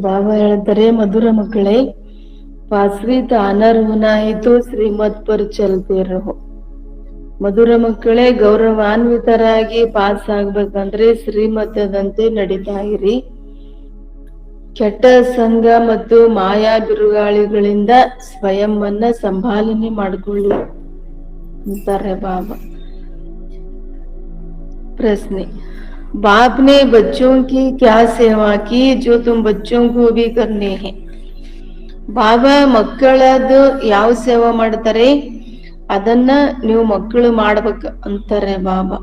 ಬಾಬಾ ಹೇಳ್ತಾರೆ, ಮಧುರ ಮಕ್ಕಳೇ, ಪಾಸ್ವಿ ತಾನರ್ ಹೋನಾ ಹೈ ತೋ ಶ್ರೀಮತ್ ಪರ್ ಚಲ್ತೆ ರಹೋ. ಮಧುರ ಮಕ್ಕಳೇ, ಗೌರವಾನ್ವಿತರಾಗಿ ಪಾಸ್ ಆಗ್ಬೇಕಂದ್ರೆ ಶ್ರೀಮತದಂತೆ ನಡೀತಾ ಇರಿ. ಕೆಟ್ಟ ಸಂಘ ಮತ್ತು ಮಾಯಾ ಬಿರುಗಾಳಿಗಳಿಂದ ಸ್ವಯಂವನ್ನ ಸಂಭಾಲನೆ ಮಾಡಿಕೊಳ್ಳಿ ಅಂತಾರೆ ಬಾಬಾ. प्रश्न, बाप ने बच्चों की क्या सेवा की जो तुम बच्चों को भी करने हैं. ಬಾಬಾ ಮಕ್ಕಳದು ಯಾವ ಸೇವಾ ಮಾಡ್ತಾರೆ ಅದನ್ನ ನೀವು ಮಕ್ಕಳು ಮಾಡ್ಬೇಕು ಅಂತಾರೆ ಬಾಬಾ.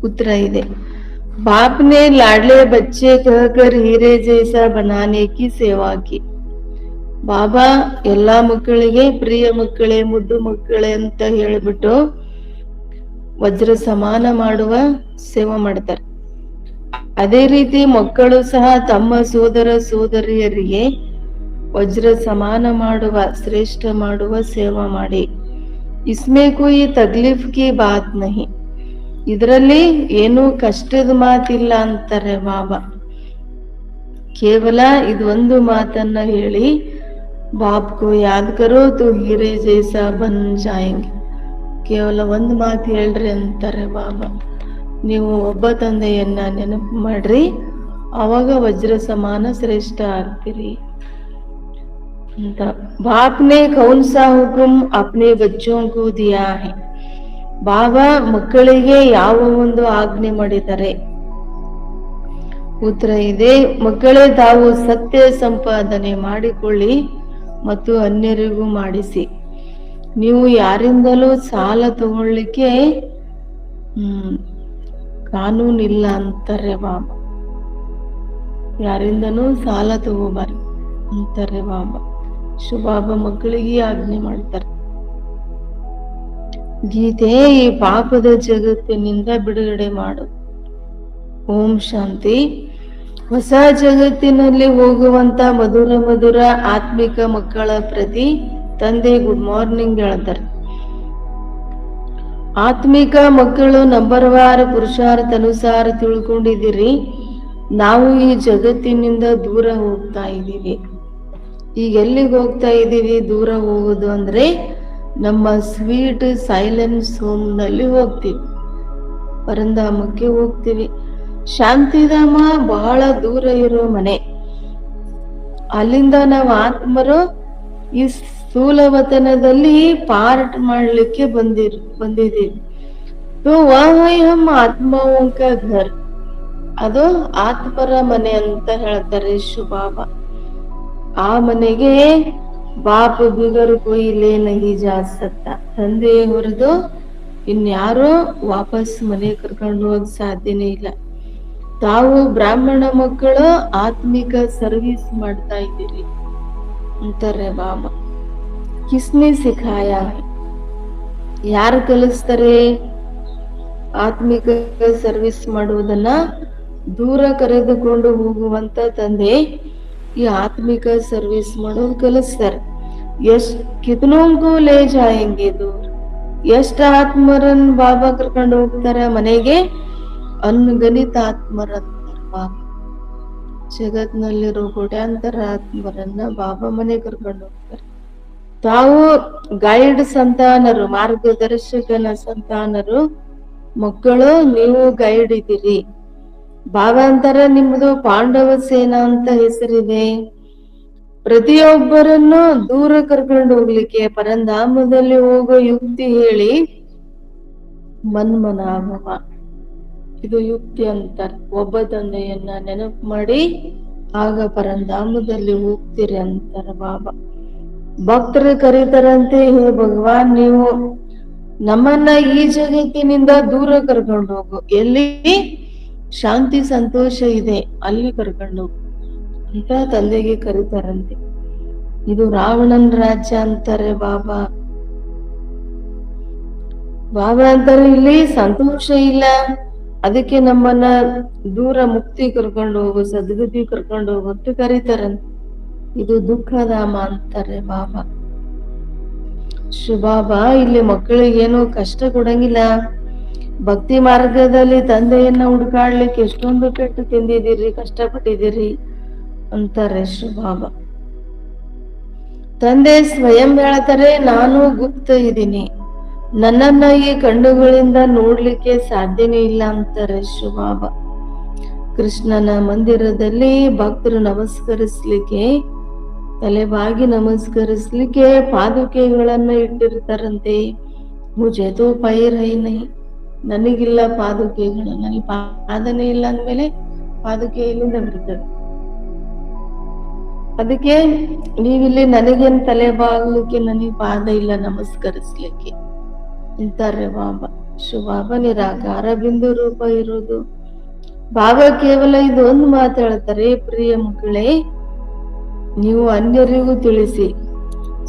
ಉತ್ತರ ಇದೆ, बाप ने लाडले बच्चे कहकर हीरे जैसा बनाने की सेवा की. ಬಾಬಾ ಎಲ್ಲಾ ಮಕ್ಕಳಿಗೆ ಪ್ರಿಯ ಮಕ್ಕಳೇ, ಮುದ್ದು ಮಕ್ಕಳೇ ಅಂತ ಹೇಳ್ಬಿಟ್ಟು ವಜ್ರ ಸಮಾನ ಮಾಡುವ ಸೇವೆ ಮಾಡ್ತಾರೆ. ಅದೇ ರೀತಿ ಮಕ್ಕಳು ಸಹ ತಮ್ಮ ಸೋದರ ಸೋದರಿಯರಿಗೆ ವಜ್ರ ಸಮಾನ ಮಾಡುವ, ಶ್ರೇಷ್ಠ ಮಾಡುವ ಸೇವಾ ಮಾಡಿ. ಇಸ್ಮೇ ಕೋಯಿ ತಕ್ಲೀಫ್ ಕಿ ಬಾತ್ ನಹಿ, ಇದರಲ್ಲಿ ಏನೂ ಕಷ್ಟದ ಮಾತಿಲ್ಲ ಅಂತಾರೆ ಬಾಬಾ. ಕೇವಲ ಇದೊಂದು ಮಾತನ್ನ ಹೇಳಿ, ಬಾಪ್ ಕೋ ಯಾದ್ ಕರೋ ತೋ ಹೀರೆ ಜೈಸಾ ಬನ್ ಜಾಯೆಂಗೆ. ಕೇವಲ ಒಂದು ಮಾತು ಹೇಳ್ರಿ ಅಂತಾರೆ ಬಾಬಾ, ನೀವು ಒಬ್ಬ ತಂದೆಯನ್ನ ನೆನಪು ಮಾಡ್ರಿ, ಅವಾಗ ವಜ್ರ ಸಮಾನ ಶ್ರೇಷ್ಠ ಆಗ್ತೀರಿ ಅಂತ. ಬಾಪ್ ನೇ ಕೌನ್ ಸಾ ಹುಕುಂ ಅಪ್ನೆ ಬಚ್ಚೋಂ ಕೋ ದಿಯಾ ಹೈ. ಬಾಬಾ ಮಕ್ಕಳಿಗೆ ಯಾವ ಒಂದು ಆಜ್ಞೆ ಮಾಡಿದ್ದಾರೆ. ಉತ್ತರ ಇದೆ, ಮಕ್ಕಳೇ ತಾವು ಸತ್ಯ ಸಂಪಾದನೆ ಮಾಡಿಕೊಳ್ಳಿ ಮತ್ತು ಅನ್ಯರಿಗೂ ಮಾಡಿಸಿ. ನೀವು ಯಾರಿಂದಲೂ ಸಾಲ ತಗೊಳ್ಳಿಕ್ಕೆ ಕಾನೂನಿಲ್ಲ ಅಂತಾರೆ ಬಾಬಾ. ಯಾರಿಂದನೂ ಸಾಲ ತಗೋಬಾರ್ದು ಅಂತಾರೆ ಬಾಬಾ. ಬಾಬಾ ಮಕ್ಕಳಿಗೆ ಆಜ್ಞೆ ಮಾಡ್ತಾರೆ. ಗೀತೆ, ಈ ಪಾಪದ ಜಗತ್ತಿನಿಂದ ಬಿಡುಗಡೆ ಮಾಡು. ಓಂ ಶಾಂತಿ. ಹೊಸ ಜಗತ್ತಿನಲ್ಲಿ ಹೋಗುವಂತ ಮಧುರ ಮಧುರ ಆತ್ಮಿಕ ಮಕ್ಕಳ ಪ್ರತಿ ತಂದೆ ಗುಡ್ ಮಾರ್ನಿಂಗ್ ಹೇಳ್ತಾರೆ. ಆತ್ಮಿಕ ಮಕ್ಕಳು ನಂಬರ್ವಾರ ಪುರುಷಾರ್ಥ ಅನುಸಾರ ತಿಳ್ಕೊಂಡಿದ್ದೀರಿ, ನಾವು ಈ ಜಗತ್ತಿನಿಂದ ದೂರ ಹೋಗ್ತಾ ಇದ್ದೀವಿ. ಈಗ ಎಲ್ಲಿಗೆ ಹೋಗ್ತಾ ಇದ್ದೀವಿ? ದೂರ ಹೋಗೋದು ಅಂದ್ರೆ ನಮ್ಮ ಸ್ವೀಟ್ ಸೈಲೆನ್ಸ್ ಹೋಮ್ ನಲ್ಲಿ ಹೋಗ್ತೀವಿ, ಪರಂಧಾಮಕ್ಕೆ ಹೋಗ್ತೀವಿ. ಶಾಂತಿಧಾಮ ಬಹಳ ದೂರ ಇರೋ ಮನೆ. ಅಲ್ಲಿಂದ ನಾವು ಆತ್ಮರು ಈ ಸ್ಥೂಲವತನದಲ್ಲಿ ಪಾರ್ಟ್ ಮಾಡ್ಲಿಕ್ಕೆ ಬಂದಿದ್ದೀವಿ. तो वह है हम आत्माओं का घर. ಅದು ಆತ್ಮರ ಮನೆ ಅಂತ ಹೇಳ್ತಾರೆ ಬಾಬಾ. ಆ ಮನೆಗೆ ಬಾಪ ಬಿಗರ್ ಕೊಯ್ ಲೇ ನಹಿ ಜಾ ಸಕ್ತಾ. ತಂದೆ ಹೊರದು ಇನ್ಯಾರೋ ವಾಪಸ್ ಮನೆ ಕರ್ಕೊಂಡು ಹೋಗಕ್ ಸಾಧ್ಯನೇ ಇಲ್ಲ. ತಾವು ಬ್ರಾಹ್ಮಣ ಮಕ್ಕಳು ಆತ್ಮಿಕ ಸರ್ವಿಸ್ ಮಾಡ್ತಾ ಇದ್ದೀರಿ ಅಂತಾರೆ ಬಾಬಾ. ಕಿಸ್ನೆ ಸಿಖಾಯ, ಯಾರು ಕಲಿಸ್ತಾರೆ ಆತ್ಮಿಕ ಸರ್ವಿಸ್ ಮಾಡುವುದನ್ನ? ದೂರ ಕರೆದುಕೊಂಡು ಹೋಗುವಂತ ತಂದೆ ಈ ಆತ್ಮಿಕ ಸರ್ವಿಸ್ ಮಾಡೋದು ಕಲಿಸ್ತಾರೆ. ಕಿತನೋಂಗೂ ಲೇ ಜಾಯಂಗೆ ದೂರ. ಎಷ್ಟ ಆತ್ಮರನ್ ಬಾಬಾ ಕರ್ಕೊಂಡು ಹೋಗ್ತಾರೆ ಮನೆಗೆ? ಅನ್ಗಣಿತ ಆತ್ಮರಂತಾರೆ ಬಾಬಾ. ಜಗತ್ನಲ್ಲಿರೋ ಕೋಟ್ಯಾಂತರ ಆತ್ಮರನ್ನ ಬಾಬಾ ಮನೆ ಕರ್ಕೊಂಡು ಹೋಗ್ತಾರೆ. ತಾವು ಗೈಡ್ ಸಂತಾನರು, ಮಾರ್ಗದರ್ಶಕನ ಸಂತಾನರು ಮಕ್ಕಳು, ನೀವು ಗೈಡ್ ಇದ್ದೀರಿ. ಬಾಬಾ ಅಂತಾರ, ನಿಮ್ದು ಪಾಂಡವ ಸೇನಾ ಅಂತ ಹೆಸರಿದೆ. ಪ್ರತಿಯೊಬ್ಬರನ್ನು ದೂರ ಕರ್ಕೊಂಡು ಹೋಗ್ಲಿಕ್ಕೆ, ಪರಂಧಾಮದಲ್ಲಿ ಹೋಗೋ ಯುಕ್ತಿ ಹೇಳಿ ಮನ್ಮನಾಭವ, ಇದು ಯುಕ್ತಿ ಅಂತಾರೆ. ಒಬ್ಬ ತಂದೆಯನ್ನ ನೆನಪು ಮಾಡಿ ಆಗ ಪರಂಧಾಮದಲ್ಲಿ ಹೋಗ್ತೀರಿ ಅಂತಾರ ಬಾಬಾ. ಭಕ್ತರು ಕರೀತಾರಂತೆ, ಹೇ ಭಗವಾನ್, ನೀವು ನಮ್ಮನ್ನ ಈ ಜಗತ್ತಿನಿಂದ ದೂರ ಕರ್ಕೊಂಡು ಹೋಗು, ಎಲ್ಲಿ ಶಾಂತಿ ಸಂತೋಷ ಇದೆ ಅಲ್ಲಿ ಕರ್ಕೊಂಡು ಹೋಗು ಅಂತ ತಂದೆಗೆ ಕರೀತಾರಂತೆ. ಇದು ರಾವಣನ್ ರಾಜ್ಯ ಅಂತಾರೆ ಬಾಬಾ. ಬಾಬಾ ಅಂತಾರೆ, ಇಲ್ಲಿ ಸಂತೋಷ ಇಲ್ಲ, ಅದಕ್ಕೆ ನಮ್ಮನ್ನ ದೂರ ಮುಕ್ತಿ ಕರ್ಕೊಂಡು ಹೋಗು, ಸದ್ಗತಿ ಕರ್ಕೊಂಡು ಹೋಗು ಅಂತ ಕರೀತಾರಂತೆ. ಇದು ದುಃಖಧಾಮ ಅಂತಾರೆ ಬಾಬಾ. ಬಾಬಾ ಇಲ್ಲಿ ಮಕ್ಕಳಿಗೇನು ಕಷ್ಟ ಕೊಡಂಗಿಲ್ಲ. ಭಕ್ತಿ ಮಾರ್ಗದಲ್ಲಿ ತಂದೆಯನ್ನ ಹುಡುಕಾಡ್ಲಿಕ್ಕೆ ಎಷ್ಟೊಂದು ಪೆಟ್ಟು ತಿಂದಿದ್ದೀರಿ, ಕಷ್ಟಪಟ್ಟಿದ್ದೀರಿ. ಅಂತಾರೆ ಬಾಬಾ. ತಂದೆ ಸ್ವಯಂ ಹೇಳ್ತಾರೆ, ನಾನು ಗುಪ್ತ ಇದ್ದೀನಿ, ನನ್ನನ್ನ ಈ ಕಣ್ಣುಗಳಿಂದ ನೋಡ್ಲಿಕ್ಕೆ ಸಾಧ್ಯನೇ ಇಲ್ಲ ಅಂತಾರೆ ಬಾಬಾ. ಕೃಷ್ಣನ ಮಂದಿರದಲ್ಲಿ ಭಕ್ತರು ನಮಸ್ಕರಿಸ್ಲಿಕ್ಕೆ, ತಲೆಬಾಗಿ ನಮಸ್ಕರಿಸ್ಲಿಕ್ಕೆ ಪಾದುಕೆಗಳನ್ನ ಇಟ್ಟಿರ್ತಾರಂತೆ. ಮುಜೆ ತೋ ಪೈರ್ ಹೈ ನಹಿ, ನನಗಿಲ್ಲ ಪಾದುಕೆಗಳು, ನನಗೆ ಪಾದನೆ ಇಲ್ಲ ಅಂದ್ಮೇಲೆ ಪಾದುಕೆ ಇಲ್ಲಿಂದ ಬಿಡ್ತದೆ. ಅದಕ್ಕೆ ನೀವಿಲ್ಲಿ ನನಗೇನ್ ತಲೆ ಬಾಗ್ಲಿಕ್ಕೆ, ನನಗೆ ಪಾದ ಇಲ್ಲ ನಮಸ್ಕರಿಸ್ಲಿಕ್ಕೆ ಅಂತಾರೆ ಬಾಬಾ. ಬಾಬಾ ನಿರಾಕಾರ ಬಿಂದು ರೂಪ ಇರೋದು. ಬಾಬಾ ಕೇವಲ ಇದೊಂದು ಮಾತು ಹೇಳ್ತಾರೆ, ಪ್ರಿಯ ಮಕ್ಕಳೇ, ನೀವು ಅನ್ಯರಿಗೂ ತಿಳಿಸಿ,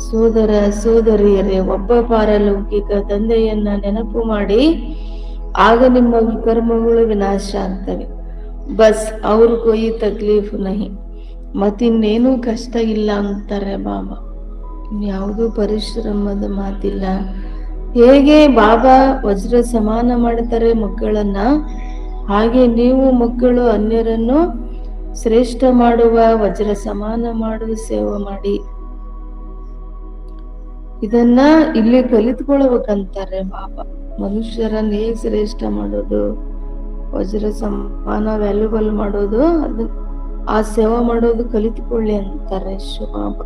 ಸೋದರ ಸೋದರಿಯರೇ, ಒಬ್ಬ ಪಾರಲೌಕಿಕ ತಂದೆಯನ್ನ ನೆನಪು ಮಾಡಿ, ಆಗ ನಿಮ್ಮ ವಿಕರ್ಮಗಳು ವಿನಾಶ ಆಗ್ತವೆ. ಬಸ್ ಅವ್ರು ಕೊಯ್ ತಕ್ಲೀಫ್ ನಹಿ, ಮತ್ತಿನ್ನೇನು ಕಷ್ಟ ಇಲ್ಲ ಅಂತಾರೆ ಬಾಬಾ. ಯಾವುದು ಪರಿಶ್ರಮದ ಮಾತಿಲ್ಲ. ಹೇಗೆ ಬಾಬಾ ವಜ್ರ ಸಮಾನ ಮಾಡ್ತಾರೆ ಮಕ್ಕಳನ್ನ, ಹಾಗೆ ನೀವು ಮಕ್ಕಳು ಅನ್ಯರನ್ನು ಶ್ರೇಷ್ಠ ಮಾಡುವ, ವಜ್ರ ಸಮಾನ ಮಾಡುವ ಸೇವೆ ಮಾಡಿ. ಇದನ್ನ ಇಲ್ಲಿ ಕಲಿತ್ಕೊಳ್ಬೇಕಂತಾರೆ ಬಾಬಾ. ಮನುಷ್ಯರನ್ನ ಹೇಗ್ ಶ್ರೇಷ್ಠ ಮಾಡೋದು, ವಜ್ರ ಸಮಾನ ವ್ಯಾಲ್ಯೂಬಲ್ ಮಾಡೋದು, ಅದು ಆ ಸೇವೆ ಮಾಡೋದು ಕಲಿತುಕೊಳ್ಳಿ ಅಂತಾರೆ ಬಾಬಾ.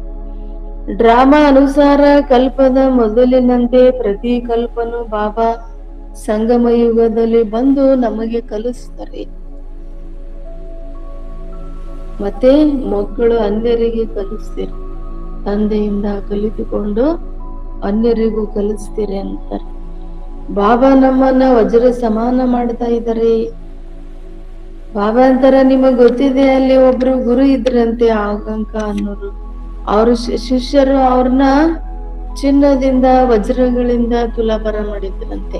ಡ್ರಾಮಾ ಅನುಸಾರ ಕಲ್ಪದ ಮೊದಲಿನಂತೆ ಪ್ರತಿ ಕಲ್ಪನು ಬಾಬಾ ಸಂಗಮ ಯುಗದಲ್ಲಿ ಬಂದು ನಮಗೆ ಕಲಿಸ್ತಾರೆ. ಮತ್ತೆ ಮಕ್ಕಳು ಅನ್ಯರಿಗೆ ಕಲಿಸ್ತೀರಿ, ತಂದೆಯಿಂದ ಕಲಿತುಕೊಂಡು ಅನ್ಯರಿಗೂ ಕಲಿಸ್ತೀರಿ ಅಂತಾರೆ ಬಾಬಾ. ನಮ್ಮನ್ನ ವಜ್ರ ಸಮಾನ ಮಾಡ್ತಾ ಇದ್ದಾರೆ. ಬಾಬಾ ಅಂತಾರ, ನಿಮಗ್ ಗೊತ್ತಿದೆ, ಅಲ್ಲಿ ಒಬ್ರು ಗುರು ಇದ್ರಂತೆ ಆಗಂಕ ಅನ್ನೋರು. ಅವ್ರ ಶಿಷ್ಯರು ಅವ್ರನ್ನ ಚಿನ್ನದಿಂದ ವಜ್ರಗಳಿಂದ ತುಲಾಭಾರ ಮಾಡಿದ್ರಂತೆ.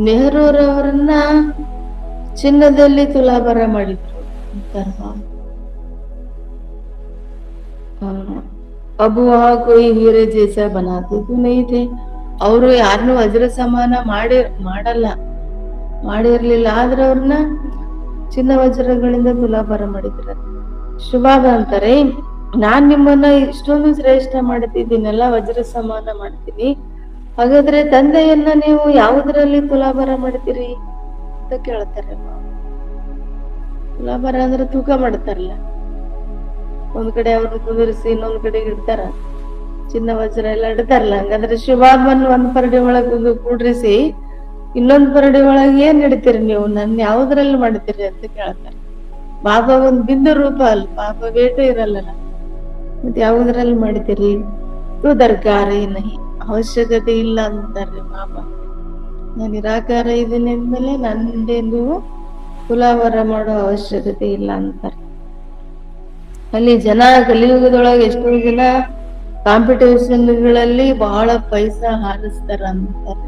ನೆಹರೂರವರನ್ನ ಚಿನ್ನದಲ್ಲಿ ತುಲಾಭಾರ ಮಾಡಿದ್ರು ಅಂತಾರ ಬಾಬಾ. ಅಬು ವಹಾ ಕೋಯಿ ಹೀರೆ ಜೈಸಾ ಬನಾತೆ ತೋ ನಹೀ ಥೆ. ಅವರು ಯಾರನ್ನು ವಜ್ರ ಸಮಾನ ಮಾಡಿರ್ಲಿಲ್ಲ, ಆದ್ರೆ ಅವ್ರನ್ನ ಚಿನ್ನ ವಜ್ರಗಳಿಂದ ತುಲಾಭಾರ ಮಾಡಿದ್ರ. ಬಾಬಾ ಅಂತಾರೆ, ನಾನ್ ನಿಮ್ಮನ್ನ ಇಷ್ಟೊಂದು ಶ್ರೇಷ್ಠ ಮಾಡ್ತಿದ್ದೀನಲ್ಲ, ವಜ್ರ ಸಮಾನ ಮಾಡ್ತೀನಿ, ಹಾಗಾದ್ರೆ ತಂದೆಯನ್ನ ನೀವು ಯಾವುದರಲ್ಲಿ ತುಲಾಭಾರ ಮಾಡ್ತೀರಿ ಅಂತ ಕೇಳ್ತಾರೆ. ತುಲಾಭಾರ ಅಂದ್ರೆ ತೂಕ ಮಾಡ್ತಾರಲ್ಲ, ಒಂದ್ ಕಡೆ ಅವ್ರನ್ನ ಕುದುರಿಸಿ ಇನ್ನೊಂದ್ ಕಡೆ ಇಡ್ತಾರ, ಚಿನ್ನ ವಜ್ರ ಎಲ್ಲ ಇಡ್ತಾರಲ್ಲ. ಹಂಗಂದ್ರೆ ಬಾಬನ್ ಒಂದ್ ಪರಡಿ ಒಳಗ್ ಕೂಡ್ರಿಸಿ ಇನ್ನೊಂದ್ ಪರಡಿ ಒಳಗೆ ಏನ್ ಇಡ್ತೀರಿ ನೀವು, ನನ್ ಯಾವ್ದ್ರಲ್ಲಿ ಮಾಡ್ತೀರಿ ಅಂತ ಕೇಳ್ತಾರೆ. ಬಾಬಾ ಒಂದ್ ಬಿಂದು ರೂಪ ಅಲ್ಲ, ಬಾಬಾ ಬೇಟೆ ಇರಲ್ಲ, ಮತ್ತೆ ಯಾವ್ದ್ರಲ್ಲಿ ಮಾಡ್ತೀರಿ? ತೂ ದರ್ಕಾರ ನಹಿ, ಅವಶ್ಯಕತೆ ಇಲ್ಲ ಅಂತಾರೆ ಬಾಬಾ. ನಾನು ನಿರಾಕಾರ ಇದೀನಿ ಅಂದ್ಮೇಲೆ ನಂದೇ ನೀವು ತುಲಾಭಾರ ಮಾಡೋ ಅವಶ್ಯಕತೆ ಇಲ್ಲ ಅಂತಾರೆ. ಅಲ್ಲಿ ಜನ ಕಲಿಯುಗದೊಳಗೆ ಎಷ್ಟೋ ಜನ ಕಾಂಪಿಟೇಷನ್ಗಳಲ್ಲಿ ಬಹಳ ಪೈಸಾ ಹಾರಿಸ್ತಾರ ಅಂತಾರೆ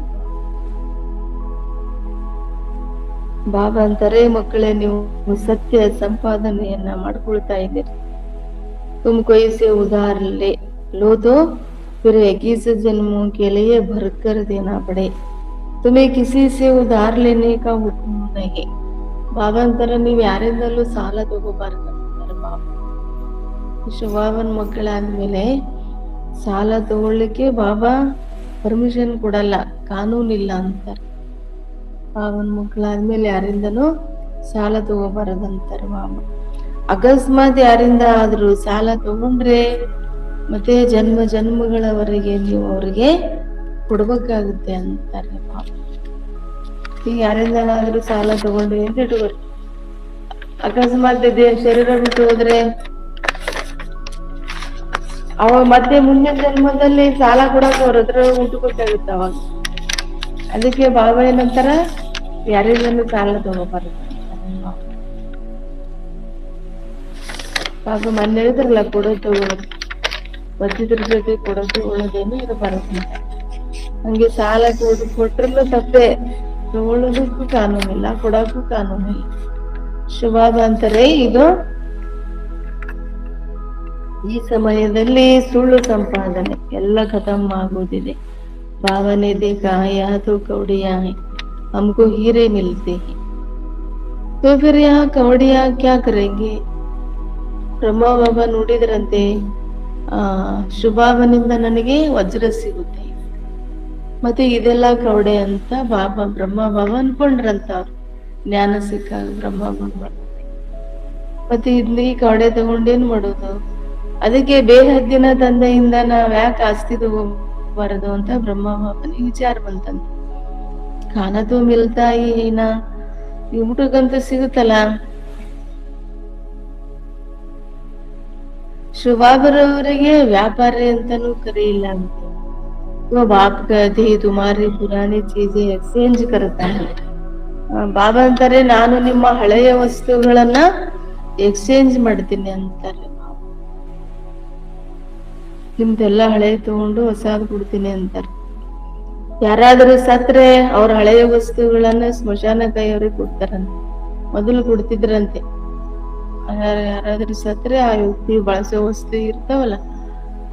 ಬಾಬಾ. ಅಂತಾರೆ, ಮಕ್ಕಳೇ, ನೀವು ಸತ್ಯ ಸಂಪಾದನೆಯನ್ನ ಮಾಡ್ಕೊಳ್ತಾ ಇದ್ದೀರಿ. ತುಮ್ ಕೊಯ್ ಸೆ ಉಧಾರ್ लो तो फिर 21 जन्मों के लिए भरकर देना पड़े, तुम्हें किसी से उधार लेने का हुक्म नहीं. ಬಾಬಾ ಅಂತಾರ, ನೀವ್ ಯಾರಿಂದಲೂ ಸಾಲ ತಗೋಬಾರ್ದು ಅಂತಾರೆ ಬಾಬಾ. ಬಾಬನ್ ಮಕ್ಕಳಾದ್ಮೇಲೆ ಸಾಲ ತಗೊಳ್ಳಿಕ್ಕೆ ಬಾಬಾ ಪರ್ಮಿಷನ್ ಕೊಡಲ್ಲ, ಕಾನೂನಿಲ್ಲ ಅಂತಾರೆ. ಬಾಬನ್ ಮಕ್ಕಳಾದ್ಮೇಲೆ ಯಾರಿಂದನೂ ಸಾಲ ತಗೋಬಾರದಂತಾರೆ ಬಾಬಾ. ಅಕಸ್ಮಾತ್ ಯಾರಿಂದ ಆದ್ರೂ ಸಾಲ ತಗೊಂಡ್ರೆ ಮತ್ತೆ ಜನ್ಮ ಜನ್ಮಗಳವರೆಗೆ ನೀವು ಅವ್ರಿಗೆ ಕೊಡ್ಬೇಕಾಗುತ್ತೆ ಅಂತಾರೆ ಬಾಬಾ. ಈಗ ಯಾರಿಂದನಾದ್ರೂ ಸಾಲ ತಗೊಂಡ್ರಿ ಅಂತ ಇಟ್ಕೋರಿ, ಅಕಸ್ಮಾತ್ ಶರೀರ ಬಿಟ್ಟು ಹೋದ್ರೆ ಅವಾಗ ಮತ್ತೆ ಮುಂದಿನ ಜನ್ಮದಲ್ಲಿ ಸಾಲ ಕೊಡಕ್ ಅವ್ರ ಹತ್ರ ಉಂಟುಕೊಟ್ಟಾಗುತ್ತೆ ಅವಾಗ. ಅದಕ್ಕೆ ಬಾಬಾ ಏನಂತಾರ, ಯಾರಿಂದನೂ ಸಾಲ ತಗೋಬಾರ್ದು. ಬಾಬಾ ಮೊನ್ನೆ ಹೇಳಿದ್ರಲ್ಲ, ಕೊಡೋದು ತಗೊಳ್ಳೋದು, ಬದ್ದಿದ್ರ ಜೊತೆ ಕೊಡೋದು ತಗೊಳ್ಳೋದೇನು ಇದು ಬರುತ್ತೆ. ಹಂಗೆ ಸಾಲ ಕೊಟ್ರಲ್ಲೂ ತಪ್ಪೆ, ತಗೊಳ್ಳೋದಕ್ಕೂ ಕಾನೂನಿಲ್ಲ, ಕೊಡೋಕ್ಕೂ ಕಾನೂನಿಲ್ಲ. ಬಾಬಾ ಅಂತಾರೆ, ಇದು ಈ ಸಮಯದಲ್ಲಿ ಸುಳ್ಳು ಸಂಪಾದನೆ ಎಲ್ಲ ಖತಮ್ ಆಗೋದಿದೆ. ಭಾವನೆ देखा यहाँ तो कौड़ियां है, हमको हीरे मिलते हैं, तो फिर यहाँ कौड़ियां क्या करेंगे? ಬ್ರಹ್ಮ ಬಾಬಾ ನೋಡಿದ್ರಂತೆ, ಶುಭಾಬನಿಂದ ನನಗೆ ವಜ್ರ ಸಿಗುತ್ತೆ, ಮತ್ತೆ ಇದೆಲ್ಲ ಕವಡೆ ಅಂತ ಬ್ರಹ್ಮ ಬಾಬಾ ಅನ್ಕೊಂಡ್ರಂತ ಅವ್ರು. ಜ್ಞಾನ ಸಿಕ್ಕಾಗ ಬ್ರಹ್ಮ ಬಾಬಾ ಮತ್ತೆ ಇಲ್ಲಿ ಕವಡೆ ತಗೊಂಡೇನ್ ಮಾಡೋದು, ಅದಕ್ಕೆ ಬೇಹದ್ದಿನ ತಂದೆಯಿಂದ ನಾವ್ ಯಾಕೆ ಆಸ್ತಿ ತಗೋಬಾರದು ಅಂತ ಬ್ರಹ್ಮ ಬಾಬನಿಗೆ ವಿಚಾರ ಬಂತಂತ. ಖಾನ ತೋ ಮಿಲ್ತಾ ಏನ, ಊಟಕ್ಕಂತೂ ಸಿಗುತ್ತಲ್ಲ. ಶುಭಾಬರವರಿಗೆ ವ್ಯಾಪಾರಿ ಅಂತಾನೂ ಕರೆಯಿಲ್ಲ ಅಂತ. ಬಾಪ್ ಕಹತೆ ತುಮಾರಿ ಪುರಾಣಿ ಚೀಜೆ ಎಕ್ಸ್ಚೇಂಜ್ ಕರ್ತಾನೆ. ಬಾಬಾ ಅಂತಾರೆ, ನಾನು ನಿಮ್ಮ ಹಳೆಯ ವಸ್ತುಗಳನ್ನ ಎಕ್ಸ್ಚೇಂಜ್ ಮಾಡ್ತೀನಿ ಅಂತಾರೆ. ನಿಮ್ದೆಲ್ಲ ಹಳೆ ತಗೊಂಡು ಹೊಸಾದ್ ಕೊಡ್ತೀನಿ ಅಂತಾರೆ. ಯಾರಾದ್ರೂ ಸತ್ರೆ ಅವ್ರ ಹಳೆಯ ವಸ್ತುಗಳನ್ನ ಸ್ಮಶಾನ ಕೈಯವ್ರಿಗೆ ಕೊಡ್ತಾರಂತೆ. ಮೊದಲು ಕೊಡ್ತಿದ್ರಂತೆ. ಯಾರಾದ್ರೂ ಸತ್ರೆ ಆ ವ್ಯಕ್ತಿ ಬಳಸೋ ವಸ್ತು ಇರ್ತಾವಲ್ಲ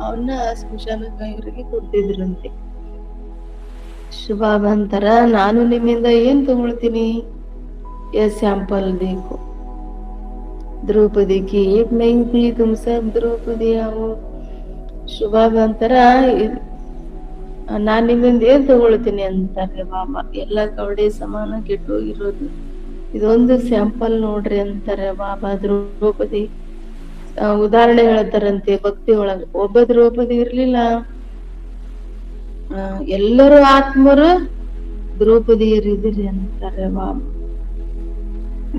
ಅವನ್ನ ಸ್ಮಶಾನ ಕೈಯವರಿಗೆ ಕೊಡ್ತಿದ್ರಂತೆ. ಶುಭಾಬ ಅಂತಾರ, ನಾನು ನಿಮ್ಮಿಂದ ಏನ್ ತಗೊಳ್ತೀನಿ, ಸ್ಯಾಂಪಲ್ ಬೇಕು. ದ್ರೌಪದಿ ಕಿ ಏಕ್ ನಹೀ ಥಿ ತುಮ್ ಸಬ್ ದ್ರೌಪದಿ ಆವೋ. ಶುಭಾಬ ಅಂತಾರ, ನಾನ್ ನಿಮ್ಮಿಂದ ಏನ್ ತಗೊಳ್ತೀನಿ ಅಂತಾರೆ ಬಾಬಾ. ಎಲ್ಲ ಕವಡೆ ಸಮಾನ ಕೆಟ್ಟೋಗಿರೋದು, ಇದೊಂದು ಸ್ಯಾಂಪಲ್ ನೋಡ್ರಿ ಅಂತಾರೆ ಬಾಬಾ. ದ್ರೌಪದಿ ಉದಾಹರಣೆ ಹೇಳ್ತಾರಂತೆ ಭಕ್ತಿ ಒಳಗ. ಒಬ್ಬ ದ್ರೌಪದಿ ಇರ್ಲಿಲ್ಲ, ಎಲ್ಲರೂ ಆತ್ಮರು ದ್ರೌಪದಿಯರಿದ್ರಿ ಅಂತಾರೆ ಬಾಬಾ.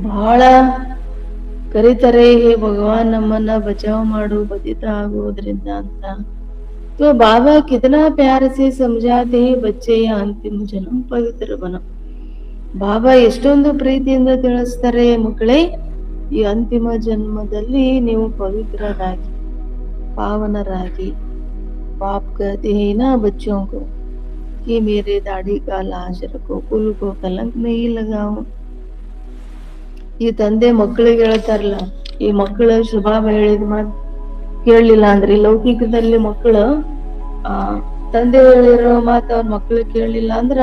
ಬಹಳ ಕರೀತಾರೆ, ಹೇ ಭಗವಾನ್ ನಮ್ಮನ್ನ ಬಚಾವ್ ಮಾಡು ಬದಿತ ಆಗುವುದ್ರಿಂದ ಅಂತ. तो बाबा कितना प्यार से समझाते हैं बच्चे या अंतिम जन्म पवित्र बनो. ಬಾಬಾ ಎಷ್ಟೊಂದು ಪ್ರೀತಿಯಿಂದ ತಿಳಿಸ್ತಾರೆ, ಮಕ್ಕಳೇ ಈ ಅಂತಿಮ ಜನ್ಮದಲ್ಲಿ ನೀವು ಪವಿತ್ರರಾಗಿ ಪಾವನರಾಗಿ. ಬಾಪ್ कहते हैं ना बच्चों को कि मेरे दाढ़ी का लाज रखो, कुल को कलंक नहीं लगाओ. ಈ ತಂದೆ ಮಕ್ಕಳಿಗೆ ಹೇಳ್ತಾರಲ್ಲ, ಈ ಮಕ್ಕಳು ಶುಭಾಬ ಹೇಳಿದ ಮಾತು ಕೇಳಲಿಲ್ಲ ಅಂದ್ರೆ, ಲೌಕಿಕದಲ್ಲಿ ಮಕ್ಕಳು ತಂದೆ ಹೇಳಿರೋ ಮಾತು ಅವ್ರ ಮಕ್ಕಳು ಕೇಳಲಿಲ್ಲ ಅಂದ್ರ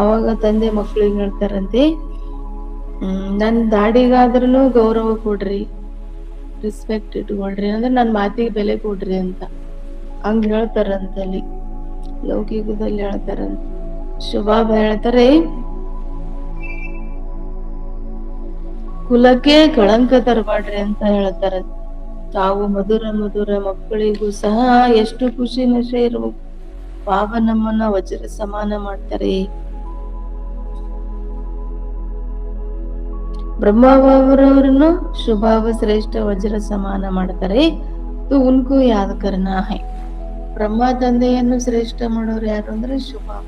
ಅವಾಗ ತಂದೆ ಮಕ್ಕಳಿಗೆ ಹೇಳ್ತಾರಂತೆ, ನನ್ ದಾಡಿಗಾದ್ರೂ ಗೌರವ ಕೊಡ್ರಿ, ರೆಸ್ಪೆಕ್ಟ್ ಇಟ್ಕೊಳ್ರಿ, ಅಂದ್ರೆ ನನ್ ಮಾತಿಗೆ ಬೆಲೆ ಕೊಡ್ರಿ ಅಂತ ಹಂಗ ಹೇಳ್ತಾರಂತಲ್ಲಿ ಲೌಕಿಕದಲ್ಲಿ ಹೇಳ್ತಾರಂತ. ಶುಭಾಬ ಹೇಳ್ತಾರೆ, ಕುಲಕ್ಕೆ ಕಳಂಕ ತರಬಾಡ್ರಿ ಅಂತ ಹೇಳ್ತಾರೆ. ತಾವು ಮಧುರ ಮಧುರ ಮಕ್ಕಳಿಗೂ ಸಹ ಎಷ್ಟು ಖುಷಿ ನಶೆ ಇರ್ಬೇಕು. ಬಾಬಾ ನಮ್ಮನ್ನ ವಜ್ರ ಸಮಾನ ಮಾಡ್ತಾರೆ. ಬ್ರಹ್ಮ ಬಾಬರವರನ್ನು ಶುಭಾಬ ಶ್ರೇಷ್ಠ ವಜ್ರ ಸಮಾನ ಮಾಡ್ತಾರೆ. ತು ಉನ್ಕು ಯಾದ್ ಕರ್ನಾ ಹೈ. ಬ್ರಹ್ಮ ತಂದೆಯನ್ನು ಶ್ರೇಷ್ಠ ಮಾಡೋರು ಯಾರು ಅಂದ್ರೆ ಶುಭಾಬ.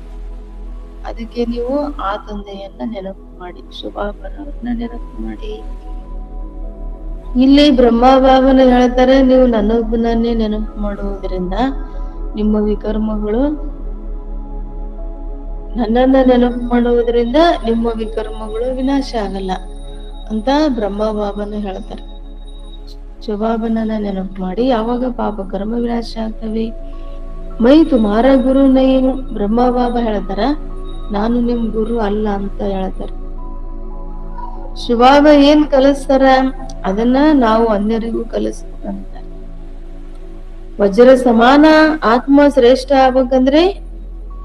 ಅದಕ್ಕೆ ನೀವು ಆ ತಂದೆಯನ್ನ ನೆನಪು ಮಾಡಿ, ಶುಭಾಬರವ್ರನ್ನ ನೆನಪು ಮಾಡಿ. ಇಲ್ಲಿ ಬ್ರಹ್ಮ ಬಾಬನ ಹೇಳ್ತಾರೆ, ನೀವು ನನ್ನೊಬ್ಬನನ್ನೇ ನೆನಪು ಮಾಡುವುದರಿಂದ ನಿಮ್ಮ ವಿಕರ್ಮಗಳು, ನನ್ನನ್ನ ನೆನಪು ಮಾಡುವುದರಿಂದ ನಿಮ್ಮ ವಿಕರ್ಮಗಳು ವಿನಾಶ ಆಗಲ್ಲ ಅಂತ ಬ್ರಹ್ಮ ಬಾಬನ ಹೇಳ್ತಾರೆ. ಶುಭಾಬನನ್ನ ನೆನಪು ಮಾಡಿ, ಯಾವಾಗ ಪಾಪ ಕರ್ಮ ವಿನಾಶ ಆಗ್ತವೆ. ಮೈ ತುಮಾರ ಗುರು ನೈ. ಬ್ರಹ್ಮ ಬಾಬಾ ಹೇಳ್ತಾರ, ನಾನು ನಿಮ್ ಗುರು ಅಲ್ಲ ಅಂತ ಹೇಳ್ತಾರೆ. ಶುಭಾಬ ಏನ್ ಕಲಿಸ್ತಾರ ಅದನ್ನ ನಾವು ಅನ್ಯರಿಗೂ ಕಲಿಸ್ಬೇಕಂತ. ವಜ್ರ ಸಮಾನ ಆತ್ಮ ಶ್ರೇಷ್ಠ ಆಗ್ಬೇಕಂದ್ರೆ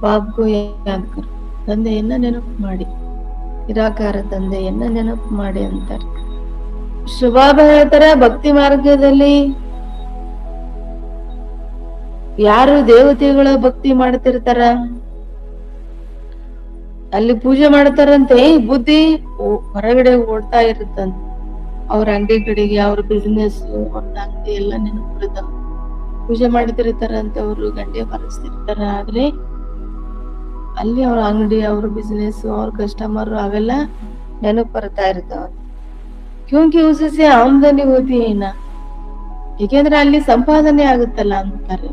ಬಾಬ್ಗೂ ಯಾದ್ ಕರ್, ತಂದೆಯನ್ನ ನೆನಪು ಮಾಡಿ, ನಿರಾಕಾರ ತಂದೆಯನ್ನ ನೆನಪು ಮಾಡಿ ಅಂತಾರೆ. ಶುಭಾಬ ಹೇಳ್ತಾರ, ಭಕ್ತಿ ಮಾರ್ಗದಲ್ಲಿ ಯಾರು ದೇವತೆಗಳ ಭಕ್ತಿ ಮಾಡ್ತಿರ್ತಾರ, ಅಲ್ಲಿ ಪೂಜೆ ಮಾಡ್ತಾರಂತೆ, ಬುದ್ಧಿ ಹೊರಗಡೆ ಓಡ್ತಾ ಇರುತ್ತಂತ. ಅವ್ರ ಅಂಗಡಿ ಕಡೆಗೆ, ಅವ್ರ ಬಿಸ್ನೆಸ್, ಅವ್ರ ಅಂಗಡಿ ಎಲ್ಲ ನೆನಪಿರ್ತಾವ. ಪೂಜೆ ಮಾಡ್ತಿರ್ತಾರಂತ, ಅವ್ರು ಗಂಟೆ ಬಾರಿಸ್ತಿರ್ತಾರ, ಆದ್ರೆ ಅಲ್ಲಿ ಅವ್ರ ಅಂಗಡಿ, ಅವ್ರ ಬಿಸ್ನೆಸ್, ಅವ್ರ ಕಸ್ಟಮರ್ ಅವೆಲ್ಲ ನೆನಪು ಬರ್ತಾ ಇರ್ತಾವ. ಕ್ಯೂಂಕಿ ಉಸಸೆ ಆಮದನಿ ಹೋತಿ ಏನ, ಏಕೆಂದ್ರೆ ಅಲ್ಲಿ ಸಂಪಾದನೆ ಆಗುತ್ತಲ್ಲ ಅಂತಾರೆ.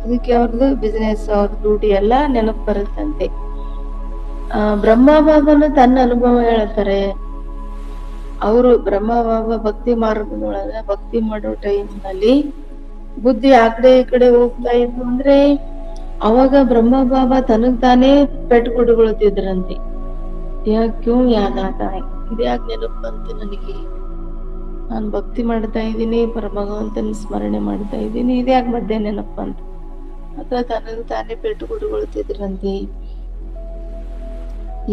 ಅದಕ್ಕೆ ಅವ್ರದ್ದು ಬಿಸ್ನೆಸ್, ಅವ್ರ ಡ್ಯೂಟಿ ಎಲ್ಲ ನೆನಪು ಬರುತ್ತಂತೆ. ಬ್ರಹ್ಮ ಬಾಬನ ತನ್ನ ಅನುಭವ ಹೇಳ್ತಾರೆ. ಅವರು ಬ್ರಹ್ಮ ಬಾಬಾ ಭಕ್ತಿ ಮಾರ್ಗದೊಳಗ ಭಕ್ತಿ ಮಾಡೋ ಟೈಮ್ ನಲ್ಲಿ ಬುದ್ಧಿ ಆ ಕಡೆ ಈ ಕಡೆ ಹೋಗ್ತಾ ಇತ್ತು ಅಂದ್ರೆ, ಅವಾಗ ಬ್ರಹ್ಮ ಬಾಬಾ ತನಗ್ ತಾನೇ ಪೆಟ್ಟು ಕೊಡುಗೊಳ್ತಿದ್ರಂತೆ. ಕ್ಯೂ ಯಾದ ಆತ, ಇದ್ಯಾಕ್ ನೆನಪು ಬಂತು ನನಗೆ, ನಾನು ಭಕ್ತಿ ಮಾಡ್ತಾ ಇದ್ದೀನಿ, ಭಗವಂತನ ಸ್ಮರಣೆ ಮಾಡ್ತಾ ಇದ್ದೀನಿ, ಇದ್ಯಾಕೆ ಮಧ್ಯ ನೆನಪ ಅಂತ ಅಥವಾ ತನಗೆ ತಾನೇ ಪೆಟ್ಟು ಕೊಡುಗೊಳ್ತಿದ್ರಂತೆ.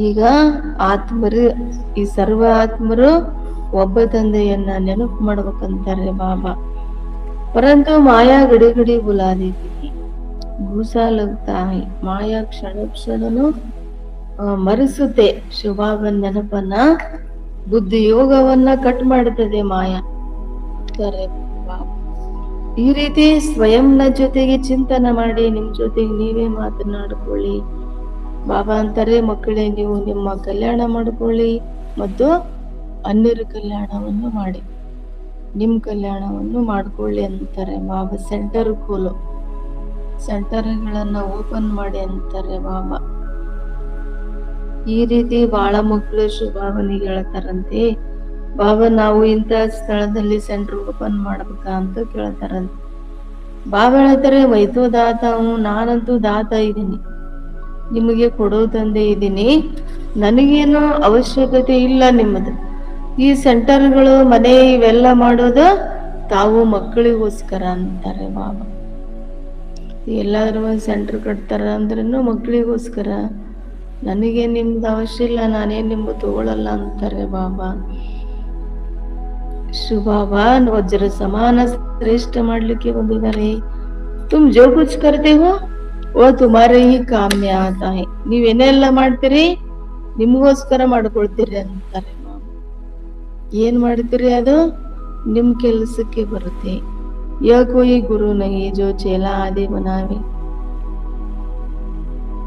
ಈಗ ಆತ್ಮರು, ಈ ಸರ್ವ ಆತ್ಮರು ಒಬ್ಬ ತಂದೆಯನ್ನ ನೆನಪು ಮಾಡ್ಬೇಕಂತಾರೆ ಬಾಬಾ. ಪರಂತು ಮಾಯಾ ಗಡಿ ಗಡಿ ಬುಲಾ ದೇತಿ, ಗೂಸಾ ಲಗ್ತಾ ಹೈ, ಮಾಯಾ ಕ್ಷಣ ಕ್ಷಣನು ಮರೆಸುತ್ತೆ ಶಿವಬಾಬನ ನೆನಪನ್ನ, ಬುದ್ಧಿ ಯೋಗವನ್ನ ಕಟ್ ಮಾಡುತ್ತದೆ ಮಾಯಾ ಅಂತಾರೆ ಬಾಬಾ. ಈ ರೀತಿ ಸ್ವಯಂನ ಜೊತೆಗೆ ಚಿಂತನೆ ಮಾಡಿ ನಿಮ್ ಜೊತೆಗೆ ನೀವೇ ಮಾತನಾಡ್ಕೊಳ್ಳಿ. ಬಾಬಾ ಅಂತಾರೆ, ಮಕ್ಕಳೇ ನೀವು ನಿಮ್ಮ ಕಲ್ಯಾಣ ಮಾಡ್ಕೊಳ್ಳಿ ಮತ್ತು ಅನ್ಯರ ಕಲ್ಯಾಣವನ್ನು ಮಾಡಿ, ನಿಮ್ ಕಲ್ಯಾಣವನ್ನು ಮಾಡ್ಕೊಳ್ಳಿ ಅಂತಾರೆ ಬಾಬಾ. ಸೆಂಟರ್ ಖೋಲು, ಸೆಂಟರ್ಗಳನ್ನ ಓಪನ್ ಮಾಡಿ ಅಂತಾರೆ ಬಾಬಾ. ಈ ರೀತಿ ಬಹಳ ಮಕ್ಕಳು ಶುಭಾವನಿಗೆ ಹೇಳ್ತಾರಂತೆ. ಬಾಬಾ ನಾವು ಇಂಥ ಸ್ಥಳದಲ್ಲಿ ಸೆಂಟರ್ ಓಪನ್ ಮಾಡ್ಬೇಕಾ ಅಂತ ಕೇಳ್ತಾರಂತೆ. ಬಾಬಾ ಹೇಳ್ತಾರೆ, ವೈತೋ ದಾತ ನಾನಂತೂ ದಾತ ಇದ್ದೀನಿ, ನಿಮಗೆ ಕೊಡೋ ತಂದೆ ಇದ್ದೀನಿ, ನನಗೇನು ಅವಶ್ಯಕತೆ ಇಲ್ಲ ನಿಮ್ಮದು. ಈ ಸೆಂಟರ್ಗಳು ಮನೆ ಇವೆಲ್ಲ ಮಾಡೋದು ತಾವು ಮಕ್ಕಳಿಗೋಸ್ಕರ ಅಂತಾರೆ ಬಾಬಾ. ಎಲ್ಲಾದ್ರೂ ಒಂದು ಸೆಂಟರ್ ಕಟ್ತಾರ ಅಂದ್ರೂ ಮಕ್ಕಳಿಗೋಸ್ಕರ, ನನಗೆ ನಿಮ್ದು ಅವಶ್ಯ ಇಲ್ಲ, ನಾನೇನ್ ನಿಮ್ಗೆ ತಗೊಳಲ್ಲ ಅಂತಾರೆ ಬಾಬಾ. ಶಿವಬಾಬಾ ವಜ್ರ ಸಮಾನ ಶ್ರೇಷ್ಠ ಮಾಡ್ಲಿಕ್ಕೆ ಬಂದಿದ್ದಾರೆ. ತುಮ್ ಜೋ ಕುಚ್ ಕರ್ತೆ ಹೋ ಓ ತುಮಾರೇ ಹಿ ಕಾಮ್ ಮೇ ಆತಾ ಹೈ, ನೀವೇನೆಲ್ಲ ಮಾಡ್ತೀರಿ ನಿಮ್ಗೋಸ್ಕರ ಮಾಡ್ಕೊಳ್ತೀರಿ ಅಂತಾರೆ ಬಾಬಾ. ಏನ್ ಮಾಡ್ತೀರಿ ಅದು ನಿಮ್ ಕೆಲ್ಸಕ್ಕೆ ಬರುತ್ತೆ. ಯಾ ಕೋಯಿ ಗುರು ನಹಿ ಜೋ ಚೇಲಾ ಆದಿ ಬನಾವೆ,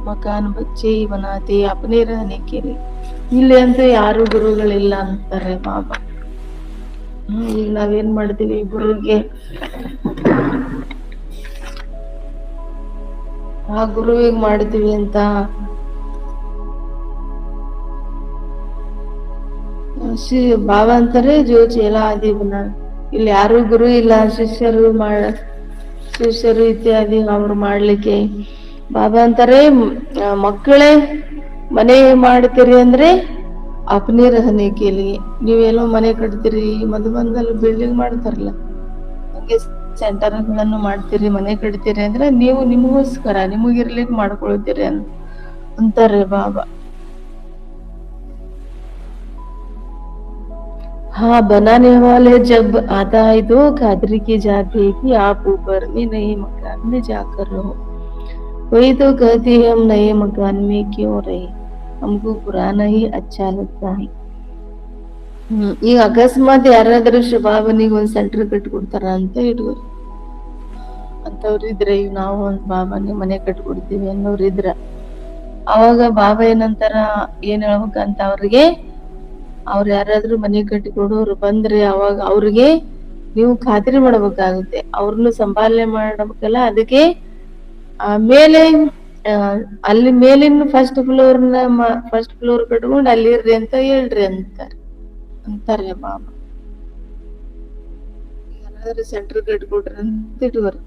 ಮಕಾನ್ ಬಚ್ಚೆ ಬನಾತೆ ಅಪನೇ ರಹನೆ ಕೆ ಲಿಯೆ. ಇಲ್ಲಿ ಅಂತೂ ಯಾರು ಗುರುಗಳಿಲ್ಲ ಅಂತಾರೆ ಬಾಬಾ. ಈಗ ನಾವೇನ್ ಮಾಡ್ತೀವಿ, ಗುರುಗೆ ಆ ಗುರುವಿಗೆ ಮಾಡ್ತೀವಿ ಅಂತ ಬಾಬಾ ಅಂತಾರೆ, ಜೋ ಚೇಲಾ ಆದಿ ಬನಾ, ಇಲ್ಲಿ ಯಾರು ಗುರು ಇಲ್ಲ, ಶಿಷ್ಯರು ಇತ್ಯಾದಿ ಅವ್ರು ಮಾಡ್ಲಿಕ್ಕೆ. ಬಾಬಾ ಅಂತಾರೆ, ಮಕ್ಕಳೇ ಮನೆ ಮಾಡ್ತೀರಿ ಅಂದ್ರೆ ಅಪ್ನೇ ರಹನೆ ಕೆ ಲಿಯೆ, ನೀವೇನೋ ಮನೆ ಕಟ್ತೀರಿ, ಮಧುಬನದಲ್ಲಿ ಬಿಲ್ಡಿಂಗ್ ಮಾಡ್ತಾರಲ್ಲ ಹಂಗೆ ಸೆಂಟರ್ಗಳನ್ನು ಮಾಡ್ತೀರಿ, ಮನೆ ಕಟ್ತೀರಿ ಅಂದ್ರೆ ನೀವು ನಿಮಗೋಸ್ಕರ ನಿಮಗಿರ್ಲಿಕ್ಕೆ ಮಾಡ್ಕೊಳ್ತೀರಿ ಅಂತಾರೆ ಬಾಬಾ. हाँ, बनाने वाले जब आता है तो खातरी की जाती है कि आप ऊपर में नए मकान में जाकर रहो। कोई तो कहती है हम नए मकान में क्यों रहे, हमको पुराना ही अच्छा लगता है. ಈಗ ಅಕಸ್ಮಾತ್ ಯಾರಾದ್ರೂ ಶುಭಾವನಿಗೆ ಒಂದ್ ಸೆಂಟರ್ ಕಟ್ಕೊಡ್ತಾರ ಅಂತ ಇಟ್ಕೋರಿ, ಅಂತವ್ರು ಇದ್ರೆ, ಈಗ ನಾವು ಒಂದ್ ಬಾಬಾನಿ ಮನೆ ಕಟ್ಕೊಡ್ತೀವಿ ಅನ್ನೋರು ಇದ್ರ, ಅವಾಗ ಬಾಬಾ ಏನಂತಾರ, ಏನ್ ಹೇಳ್ಬೇಕಂತ ಅವ್ರಿಗೆ, ಅವ್ರು ಯಾರಾದ್ರೂ ಮನೆ ಕಟ್ಟಿಕೊಡೋರು ಬಂದ್ರೆ ಅವಾಗ ಅವ್ರಿಗೆ ನೀವು ಖಾತ್ರಿ ಮಾಡ್ಬೇಕಾಗುತ್ತೆ, ಅವ್ರನ್ನು ಸಂಭಾಲನೆ ಮಾಡಬೇಕಲ್ಲ. ಅದಕ್ಕೆ ಮೇಲೆ ಅಲ್ಲಿ ಮೇಲಿನ ಫಸ್ಟ್ ಫ್ಲೋರ್ ಕಟ್ಕೊಂಡು ಅಲ್ಲಿ ಇರ್ರಿ ಅಂತ ಹೇಳ್ರಿ ಅಂತಾರೆ ಬಾಬಾ. ಯಾರಾದ್ರೂ ಸೆಂಟರ್ ಕಟ್ಕೊಡ್ರಿ ಅಂತ ಇಟ್ಕೋರಿ,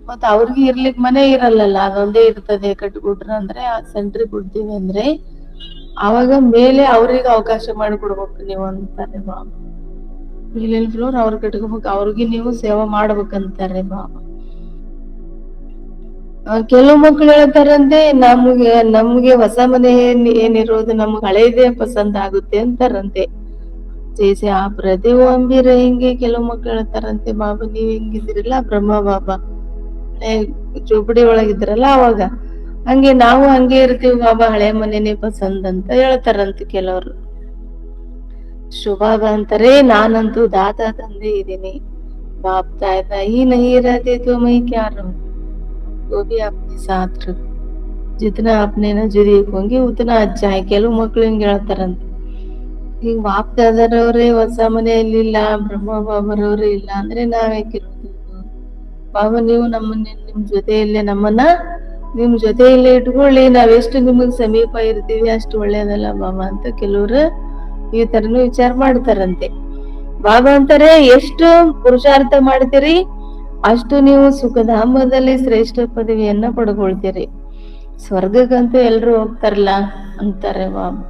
ಮತ್ತ ಅವ್ರಿಗೆ ಇರ್ಲಿಕ್ ಮನೆ ಇರಲ್ಲಲ್ಲ, ಅದೊಂದೇ ಇರ್ತದೆ. ಕಟ್ಕೊಟ್ರ ಅಂದ್ರೆ ಆ ಸೆಂಟ್ರಿಗೆ ಕೊಡ್ತೀವಿ ಅಂದ್ರೆ ಅವಾಗ ಮೇಲೆ ಅವ್ರಿಗೆ ಅವಕಾಶ ಮಾಡಿಕೊಡ್ಬೇಕು ನೀವು ಅಂತಾರೆ ಬಾಬಾ. ಮೇಲಿನ ಫ್ಲೋರ್ ಅವ್ರು ಕಟ್ಕೋಬೇಕು, ಅವ್ರಿಗೆ ನೀವು ಸೇವಾ ಮಾಡ್ಬೇಕಂತಾರೆ ಬಾಬಾ. ಕೆಲವು ಮಕ್ಕಳು ಹೇಳ್ತಾರಂತೆ, ನಮ್ಗೆ ಹೊಸ ಮನೆ ಏನಿರೋದು ನಮ್ಗೆ ಹಳೇದೇ ಪಸಂದ್ ಆಗುತ್ತೆ ಅಂತಾರಂತೆ. ಜೈಸೆ ಆಪ್ ರಹತೆ ವೋ ಹಮ್ ಭಿ रहेंगे. ಕೆಲವು ಮಕ್ಕಳು ಹೇಳ್ತಾರಂತೆ, ಬಾಬಾ ನೀವ್ ಹೆಂಗಿದ್ರಲ್ಲ ಬ್ರಹ್ಮ ಬಾಬಾ ಚೋಪಡಿ ಒಳಗಿದ್ರಲ್ಲ ಅವಾಗ, ಹಂಗೆ ನಾವು ಹಂಗೆ ಇರ್ತೀವಿ ಬಾಬಾ, ಹಳೆ ಮನೆನೇ ಪಸಂದ್ ಅಂತ ಹೇಳ್ತಾರಂತೆ ಕೆಲವರು. ಶುಭಾಬಾ ಅಂತಾರೆ, ನಾನಂತೂ ದಾತ ತಂದೆ ಇದ್ದೀನಿ, ಬಾಪ್ ತಾಯ್ತಾ ಈ ನಹಿ ರಹತೆ ತೋ ಮೈ ಕ್ಯಾ रहूं, वो भी अपने साथ रखो, जितना अपने नजदीक होंगे उतना अच्छा है. ಕೆಲವು ಮಕ್ಳು ಹಿಂಗ್ ಹೇಳ್ತಾರಂತೆ. ಈಗ ಬಾಪ್ ದಾದರವ್ರೆ ಹೊಸ ಮನೆಯಲ್ಲಿ ಇಲ್ಲ, ಬ್ರಹ್ಮ ಬಾಬರವ್ರೆ ಇಲ್ಲ ಅಂದ್ರೆ ನಾವ್ಯಾಕಿರೋದು ಬಾಬಾ, ನೀವು ನಿಮ್ ಜೊತೆಯಲ್ಲೇ ನಮ್ಮನ್ನ ನಿಮ್ ಜೊತೆಯಲ್ಲೇ ಇಟ್ಕೊಳ್ಳಿ, ನಾವೆಷ್ಟು ನಿಮಗ್ ಸಮೀಪ ಇರ್ತೀವಿ ಅಷ್ಟು ಒಳ್ಳೇದಲ್ಲ ಬಾಬಾ ಅಂತ ಕೆಲವ್ರು ಈ ತರನು ವಿಚಾರ ಮಾಡ್ತಾರಂತೆ. ಬಾಬಾ ಅಂತಾರೆ, ಎಷ್ಟು ಪುರುಷಾರ್ಥ ಮಾಡ್ತೀರಿ ಅಷ್ಟು ನೀವು ಸುಖಧಾಮದಲ್ಲಿ ಶ್ರೇಷ್ಠ ಪದವಿಯನ್ನ ಪಡ್ಕೊಳ್ತೀರಿ, ಸ್ವರ್ಗಕ್ಕಂತೂ ಎಲ್ರು ಹೋಗ್ತಾರಲ್ಲ ಅಂತಾರೆ ಬಾಬಾ.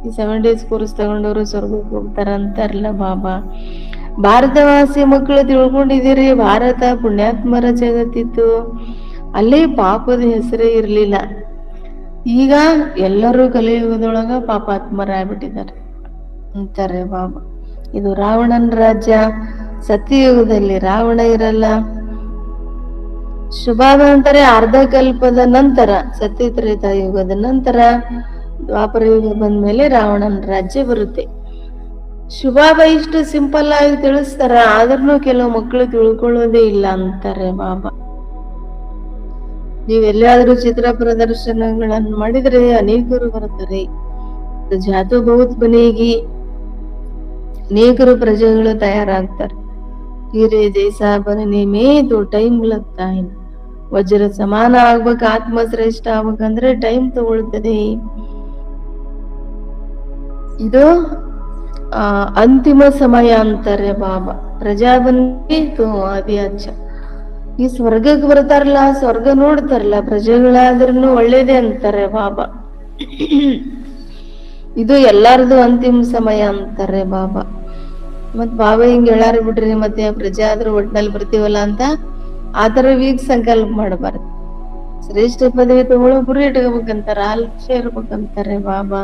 ಈ 7 days ಕೋರ್ಸ್ ತಗೊಂಡವರು ಸ್ವರ್ಗಕ್ಕೆ ಹೋಗ್ತಾರ ಅಂತಾರಲ್ಲ ಬಾಬಾ. ಭಾರತವಾಸಿ ಮಕ್ಕಳು ತಿಳ್ಕೊಂಡಿದ್ದೀರಿ, ಭಾರತ ಪುಣ್ಯಾತ್ಮರ ಜಗತ್ತಿತ್ತು, ಅಲ್ಲಿ ಪಾಪದ ಹೆಸರೇ ಇರ್ಲಿಲ್ಲ. ಈಗ ಎಲ್ಲರೂ ಕಲಿಯುಗದೊಳಗ ಪಾಪಾತ್ಮರಾಗ್ಬಿಟ್ಟಿದ್ದಾರೆ ಅಂತಾರೆ ಬಾಬಾ. ಇದು ರಾವಣನ ರಾಜ್ಯ. ಸತ್ಯಯುಗದಲ್ಲಿ ರಾವಣ ಇರಲ್ಲ. ಶುಭಾನಂತರ ಅರ್ಧ ಕಲ್ಪದ ನಂತರ, ಸತ್ಯತ್ರೇತ ಯುಗದ ನಂತರ ದ್ವಾಪರ ಯುಗ ಬಂದ್ಮೇಲೆ ರಾವಣನ ರಾಜ್ಯ ಬರುತ್ತೆ. ಶುಭಾಬ ಇಷ್ಟು ಸಿಂಪಲ್ ಆಗಿ ತಿಳಿಸ್ತಾರ, ಆದ್ರೂ ಕೆಲವು ಮಕ್ಕಳು ತಿಳ್ಕೊಳ್ಳೋದೇ ಇಲ್ಲ ಅಂತಾರೆ ಬಾಬಾ. ನೀವೆಲ್ಲಾದ್ರೂ ಚಿತ್ರ ಪ್ರದರ್ಶನಗಳನ್ನು ಮಾಡಿದ್ರೆ ಅನೇಕರು ಬರ್ತಾರೆ. ಜಾತು ಬಹುತ್ ಬನೇಗಿ, ಅನೇಕರು ಪ್ರಜೆಗಳು ತಯಾರಾಗ್ತಾರೆ. हीरे जैसा बनने में तो ಟೈಮ್ लगता है. ವಜ್ರ ಸಮಾನ ಆಗ್ಬೇಕು, ಆತ್ಮಶ್ರೇಷ್ಠ ಆಗ್ಬೇಕಂದ್ರೆ ಟೈಮ್ ತಗೊಳ್ತದೆ. ಇದು ಅಂತಿಮ ಸಮಯ ಅಂತಾರೆ ಬಾಬಾ. ಪ್ರಜಾ ಬನ್ನಿ ತೋ ಅದಿ ಅಚ್ಚ. ಈ ಸ್ವರ್ಗಕ್ಕೆ ಬರ್ತಾರಲ್ಲ, ಸ್ವರ್ಗ ನೋಡ್ತಾರಲ್ಲ, ಪ್ರಜೆಗಳಾದ್ರೂ ಒಳ್ಳೇದೇ ಅಂತಾರೆ ಬಾಬಾ. ಇದು ಎಲ್ಲಾರ್ದು ಅಂತಿಮ ಸಮಯ ಅಂತಾರೆ ಬಾಬಾ. ಮತ್ ಬಾಬಾ ಹಿಂಗ್ ಹೇಳಾರ ಬಿಡ್ರಿ, ಮತ್ತೆ ಪ್ರಜೆ ಆದ್ರೂ ಒಟ್ನಲ್ಲಿ ಬರ್ತೀವಲ್ಲ ಅಂತ ಆತರ ವೀಕ್ ಸಂಕಲ್ಪ ಮಾಡಬಾರ್ದು. ಶ್ರೇಷ್ಠ ಪದವಿ ತಗೊಳ್ಳೋ ಗುರಿ ಇಟ್ಕೋಬೇಕಂತಾರ, ಆಲಕ್ಷ್ಯ ಇರ್ಬೇಕಂತಾರೆ ಬಾಬಾ.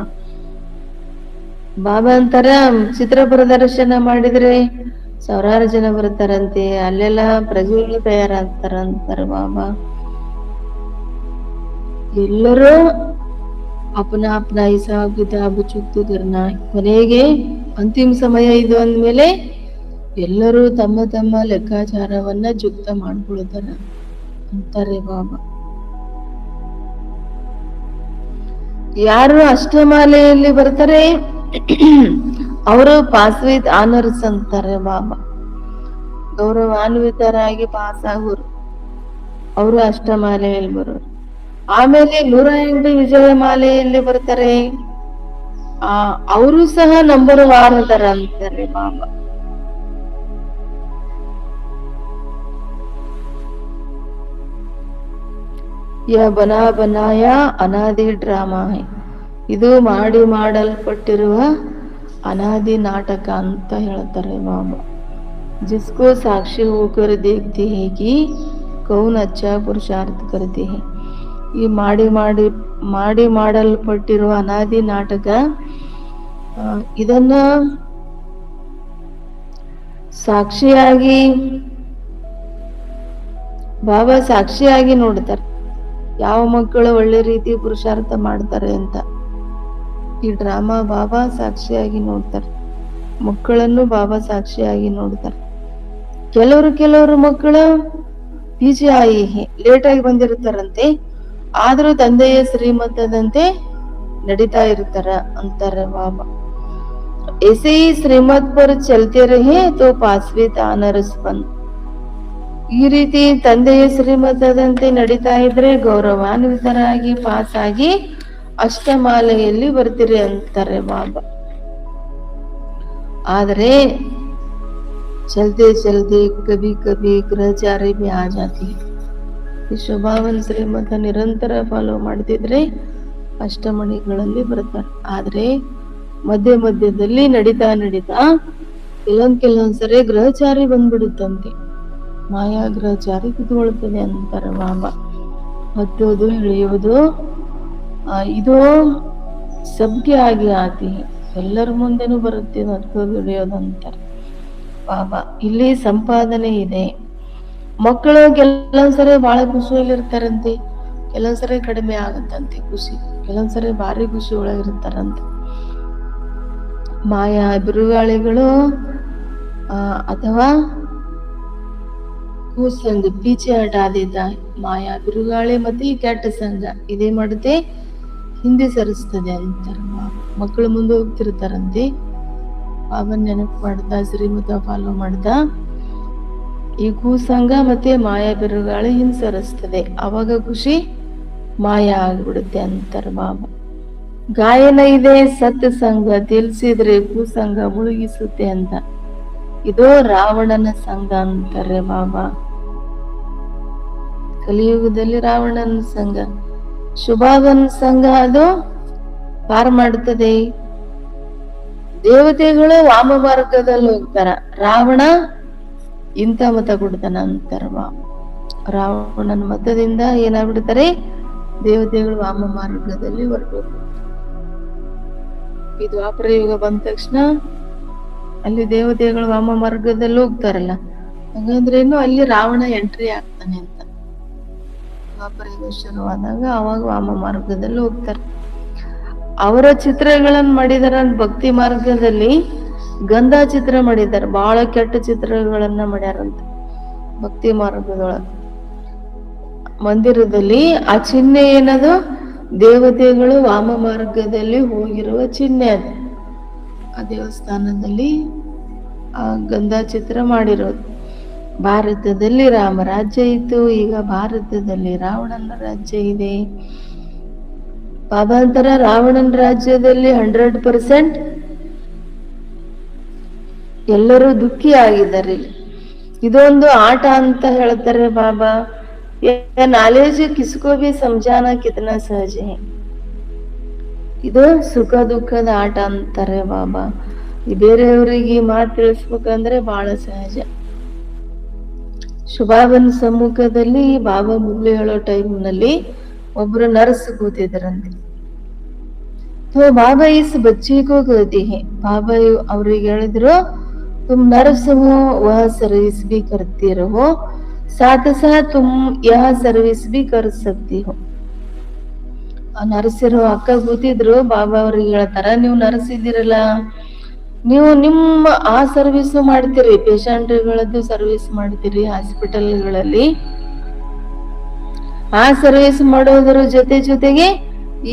ಬಾಬಾ ಅಂತಾರ, ಚಿತ್ರ ಪ್ರದರ್ಶನ ಮಾಡಿದ್ರೆ 1000 ಜನ ಬರ್ತಾರಂತೆ, ಅಲ್ಲೆಲ್ಲ ಪ್ರಜೆಗಳು ತಯಾರಾಗ್ತಾರ ಅಂತಾರ ಬಾಬಾ. ಎಲ್ಲರೂ ಅಪನ ಅಪನ ಹಿಸಾಬ್ ಕಿತಾಬ್ ಚುಕ್ತು ಕರ್ನಾ. ಕೊನೆಗೆ ಅಂತಿಮ ಸಮಯ ಇದು ಅಂದ್ಮೇಲೆ ಎಲ್ಲರೂ ತಮ್ಮ ತಮ್ಮ ಲೆಕ್ಕಾಚಾರವನ್ನ ಜುಕ್ತ ಮಾಡ್ಕೊಳ್ತಾರ ಅಂತಾರೆ ಬಾಬಾ. ಯಾರು ಅಷ್ಟಮಾಲೆಯಲ್ಲಿ ಬರ್ತಾರೆ ಅವರು ಪಾಸ್ ವಿತ್ ಆನರ್ಸ್ ಅಂತಾರೆ ಬಾಬಾ. ಗೌರವಾನ್ವಿತರಾಗಿ ಪಾಸ್ ಆಗೋರು ಅವರು ಅಷ್ಟಮಾಲೆಯಲ್ಲಿ ಬರೋರು. ಆಮೇಲೆ 108 ವಿಜಯ ಮಾಲೆಯಲ್ಲಿ ಬರ್ತಾರೆ, ಅವರು ಸಹ ನಂಬರ್ 1 ಅದರ ಅಂತಾರೆ ಬಾಬಾ. ಬನಾ ಬನಾಯ ಅನಾದಿ ಡ್ರಾಮಾ ಹೈ. ಇದು ಮಾಡಿ ಮಾಡಲ್ಪಟ್ಟಿರುವ ಅನಾದಿ ನಾಟಕ ಅಂತ ಹೇಳ್ತಾರೆ ಬಾಬಾ. ಜಿಸ್ಕೋ ಸಾಕ್ಷಿ ಹೋಕರ್ ದೇಖ್ತೆ ಹೈ ಕಿ ಕೌನ್ ಅಚ್ಚಾ ಪುರುಷಾರ್ಥ ಕರ್ತೆ ಹೈ. ಈ ಮಾಡಿ ಮಾಡಲ್ಪಟ್ಟಿರುವ ಅನಾದಿ ನಾಟಕ, ಇದನ್ನ ಸಾಕ್ಷಿಯಾಗಿ ಬಾಬಾ ಸಾಕ್ಷಿಯಾಗಿ ನೋಡ್ತಾರೆ, ಯಾವ ಮಕ್ಕಳು ಒಳ್ಳೆ ರೀತಿ ಪುರುಷಾರ್ಥ ಮಾಡ್ತಾರೆ ಅಂತ. ಈ ಡ್ರಾಮಾ ಬಾಬಾ ಸಾಕ್ಷಿಯಾಗಿ ನೋಡ್ತಾರೆ, ಮಕ್ಕಳನ್ನು ಬಾಬಾ ಸಾಕ್ಷಿಯಾಗಿ ನೋಡ್ತಾರೆ. ಕೆಲವರು ಮಕ್ಕಳು ಪೀಚೆ ಆಯಿ ಲೇಟ್ ಆಗಿ ಬಂದಿರ್ತಾರಂತೆ, ಆದ್ರೂ ತಂದೆಯ ಶ್ರೀಮತದಂತೆ ನಡೀತಾ ಇರ್ತಾರ ಅಂತಾರೆ ಬಾಬಾ. ऐसे ही श्रीमत पर चलते रहे तो पासವಿತ್ ಆನರ್ಸ್ ಬಂದ್. ಈ ರೀತಿ ತಂದೆಯ ಶ್ರೀಮತದಂತೆ ನಡೀತಾ ಇದ್ರೆ ಗೌರವಾನ್ವಿತರಾಗಿ ಪಾಸ್ ಆಗಿ ಅಷ್ಟಮಾಲೆಯಲ್ಲಿ ಬರ್ತೀರಿ ಅಂತಾರೆ ಬಾಬಾ. ಆದ್ರೆ ಚಲ್ತೆ ಚಲ್ತೆ ಕಭಿ ಕಭಿ ಗ್ರಹಚಾರಿ ಬಿ ಆ ಜಾತಿ. ಈ ಶುಭಾವನ್ ಶ್ರೀಮತ ನಿರಂತರ ಫಾಲೋ ಮಾಡ್ತಿದ್ರೆ ಅಷ್ಟಮಣಿಗಳಲ್ಲಿ ಬರ್ತಾರೆ. ಆದ್ರೆ ಮಧ್ಯದಲ್ಲಿ ನಡೀತಾ ಕೆಲವೊಂದ್ಸರಿ ಗ್ರಹಚಾರಿ ಬಂದ್ಬಿಡುತ್ತಂತೆ, ಮಾಯಾ ಗ್ರಹಚಾರಿ ಕುತ್ಕೊಳ್ತದೆ ಅಂತಾರೆ ಬಾಬಾ. ಹತ್ತೋದು ಇಳಿಯೋದು ಇದು ಸಬ್ಗೆ ಆಗಿ ಆತಿ, ಎಲ್ಲರ ಮುಂದೆನೂ ಬರುತ್ತೆ ಹತ್ತೋದು ಇಳಿಯೋದು ಅಂತಾರೆ ಬಾಬಾ. ಇಲ್ಲಿ ಸಂಪಾದನೆ ಇದೆ. ಮಕ್ಕಳು ಕೆಲವೊಂದ್ಸರಿ ಬಹಳ ಖುಷಿಯಲ್ಲಿ ಇರ್ತಾರಂತೆ, ಕೆಲವೊಂದ್ಸರಿ ಕಡಿಮೆ ಆಗತ್ತಂತೆ ಖುಷಿ, ಕೆಲವೊಂದ್ಸರಿ ಭಾರಿ ಖುಷಿ ಒಳಗಿರ್ತಾರಂತೆ. ಮಾಯಾ ಬಿರುಗಾಳಿಗಳು ಅಥವಾ ಕೂಸಂಗ ಪೀಚೆ ಹಟಾದಿದ್ದ ಮಾಯಾ ಬಿರುಗಾಳಿ ಮತ್ತೆ ಈ ಕೆಟ್ಟ ಸಂಘ ಇದೇ ಮಾಡುತ್ತೆ, ಹಿಂದೆ ಸರಿಸ್ತದೆ ಅಂತಾರೆ ಬಾಬಾ. ಮಕ್ಕಳು ಮುಂದೆ ಹೋಗ್ತಿರ್ತಾರಂತೆ, ಬಾಬನ್ ನೆನಪು ಮಾಡ್ದ, ಶ್ರೀಮತ ಫಾಲೋ ಮಾಡ್ದ, ಈ ಕೂಸಂಗ ಮತ್ತೆ ಮಾಯಾ ಬಿರುಗಾಳಿ ಹಿಂಸರಿಸ್ತದೆ, ಅವಾಗ ಖುಷಿ ಮಾಯಾ ಆಗ್ಬಿಡುತ್ತೆ ಅಂತಾರೆ ಬಾಬಾ. ಗಾಯನ ಇದೆ ಸತ್ ಸಂಘ ತಿಳಿಸಿದ್ರೆ ಕೂಸಂಗ ಮುಳುಗಿಸುತ್ತೆ ಅಂತ. ಇದು ರಾವಣನ ಸಂಘ ಅಂತಾರೆ ಬಾಬಾ. ಕಲಿಯುಗದಲ್ಲಿ ರಾವಣನ ಸಂಘ. ಶುಭಾವನ್ ಸಂಘ ಅದು ಪಾರ್ ಮಾಡ್ತದೆ, ದೇವತೆಗಳು ವಾಮ ಮಾರ್ಗದಲ್ಲಿ ಹೋಗ್ತಾರ, ರಾವಣ ಇಂಥ ಮತ ಕೊಡ್ತಾನ ಅಂತಾರ. ರಾವಣನ ಮತದಿಂದ ಏನಾಗ್ಬಿಡ್ತಾರೆ, ದೇವತೆಗಳು ವಾಮ ಮಾರ್ಗದಲ್ಲಿ ಹೊರಟೋಗ್ತಾರೆ. ಈ ದ್ವಾಪರ ಯುಗ ಬಂದ ತಕ್ಷಣ ಅಲ್ಲಿ ದೇವತೆಗಳು ವಾಮ ಮಾರ್ಗದಲ್ಲಿ ಹೋಗ್ತಾರಲ್ಲ, ಹಂಗಂದ್ರೇನು ಅಲ್ಲಿ ರಾವಣ ಎಂಟ್ರಿ ಆಗ್ತಾನೆ ಅಂತ. ದ್ವಾಪರ ಯುಗ ಶುರುವಾದಾಗ ಅವಾಗ ವಾಮ ಮಾರ್ಗದಲ್ಲಿ ಹೋಗ್ತಾರೆ. ಅವರ ಚಿತ್ರಗಳನ್ನ ಮಾಡಿದಾರ. ಭಕ್ತಿ ಮಾರ್ಗದಲ್ಲಿ ಗಂಧ ಚಿತ್ರ ಮಾಡಿದಾರೆ, ಬಹಳ ಕೆಟ್ಟ ಚಿತ್ರಗಳನ್ನ ಮಾಡ್ಯಾರಂತ ಭಕ್ತಿ ಮಾರ್ಗದೊಳಗ. ಮಂದಿರದಲ್ಲಿ ಆ ಚಿಹ್ನೆ ಏನದು, ದೇವತೆಗಳು ವಾಮ ಮಾರ್ಗದಲ್ಲಿ ಹೋಗಿರುವ ಚಿಹ್ನೆ ಅದು. ಆ ದೇವಸ್ಥಾನದಲ್ಲಿ ಆ ಗಂಧ ಚಿತ್ರ ಮಾಡಿರೋದು. ಭಾರತದಲ್ಲಿ ರಾಮರಾಜ್ಯ ಇತ್ತು, ಈಗ ಭಾರತದಲ್ಲಿ ರಾವಣನ ರಾಜ್ಯ ಇದೆ. ಬಾಬಾ ಅಂತರ ರಾವಣನ ರಾಜ್ಯದಲ್ಲಿ 100% ಎಲ್ಲರೂ ದುಃಖಿ ಆಗಿದ್ದಾರೆ. ಇದೊಂದು ಆಟ ಅಂತ ಹೇಳ್ತಾರೆ ಬಾಬಾ. ನಾಲೆಜ್ ಕಿಸ್ಕೋ ಬಿ ಸಮಜಾನ ಕಿತನಾ ಸಹಜ ಹೈ. ಇದು ಸುಖ ದುಃಖದ ಆಟ ಅಂತಾರೆ ಬಾಬಾ. ಬೇರೆಯವರಿಗೆ ಮಾತು ತಿಳಿಸ್ಬೇಕಂದ್ರೆ ಬಹಳ ಸಹಜ. ಶುಭಾಬನ್ ಸಮ್ಮುಖದಲ್ಲಿ ಬಾಬಾ ಮುಗ್ಲಿ ಹೇಳೋ ಟೈಮ್ನಲ್ಲಿ ಒಬ್ರು ನರ್ಸ್ ಕೂತಿದ್ರಂತೆ. तो बाबा इस बच्चे को कहते हैं, बाबा ಅವ್ರಿಗೆ ಹೇಳಿದ್ರು, तुम नर्स हो वह सर्विस भी करते रहो, साथ साथ तुम यह सर्विस भी कर सकती हो. ಆ ನರ್ಸರು ಅಕ್ಕ ಕೂತಿದ್ರು. ಬಾಬಾ ಅವ್ರಿಗೆ ಹೇಳ್ತಾರ, ನೀವು ನರ್ಸ್ ಇದ್ದೀರಲ್ಲ, ನೀವು ನಿಮ್ಮ ಆ ಸರ್ವಿಸ್ ಮಾಡ್ತೀರಿ, ಪೇಷಂಟ್ಗಳದ್ದು ಸರ್ವಿಸ್ ಮಾಡ್ತೀರಿ ಹಾಸ್ಪಿಟಲ್ಗಳಲ್ಲಿ. ಆ ಸರ್ವಿಸ್ ಮಾಡೋದ್ರ ಜೊತೆಗೆ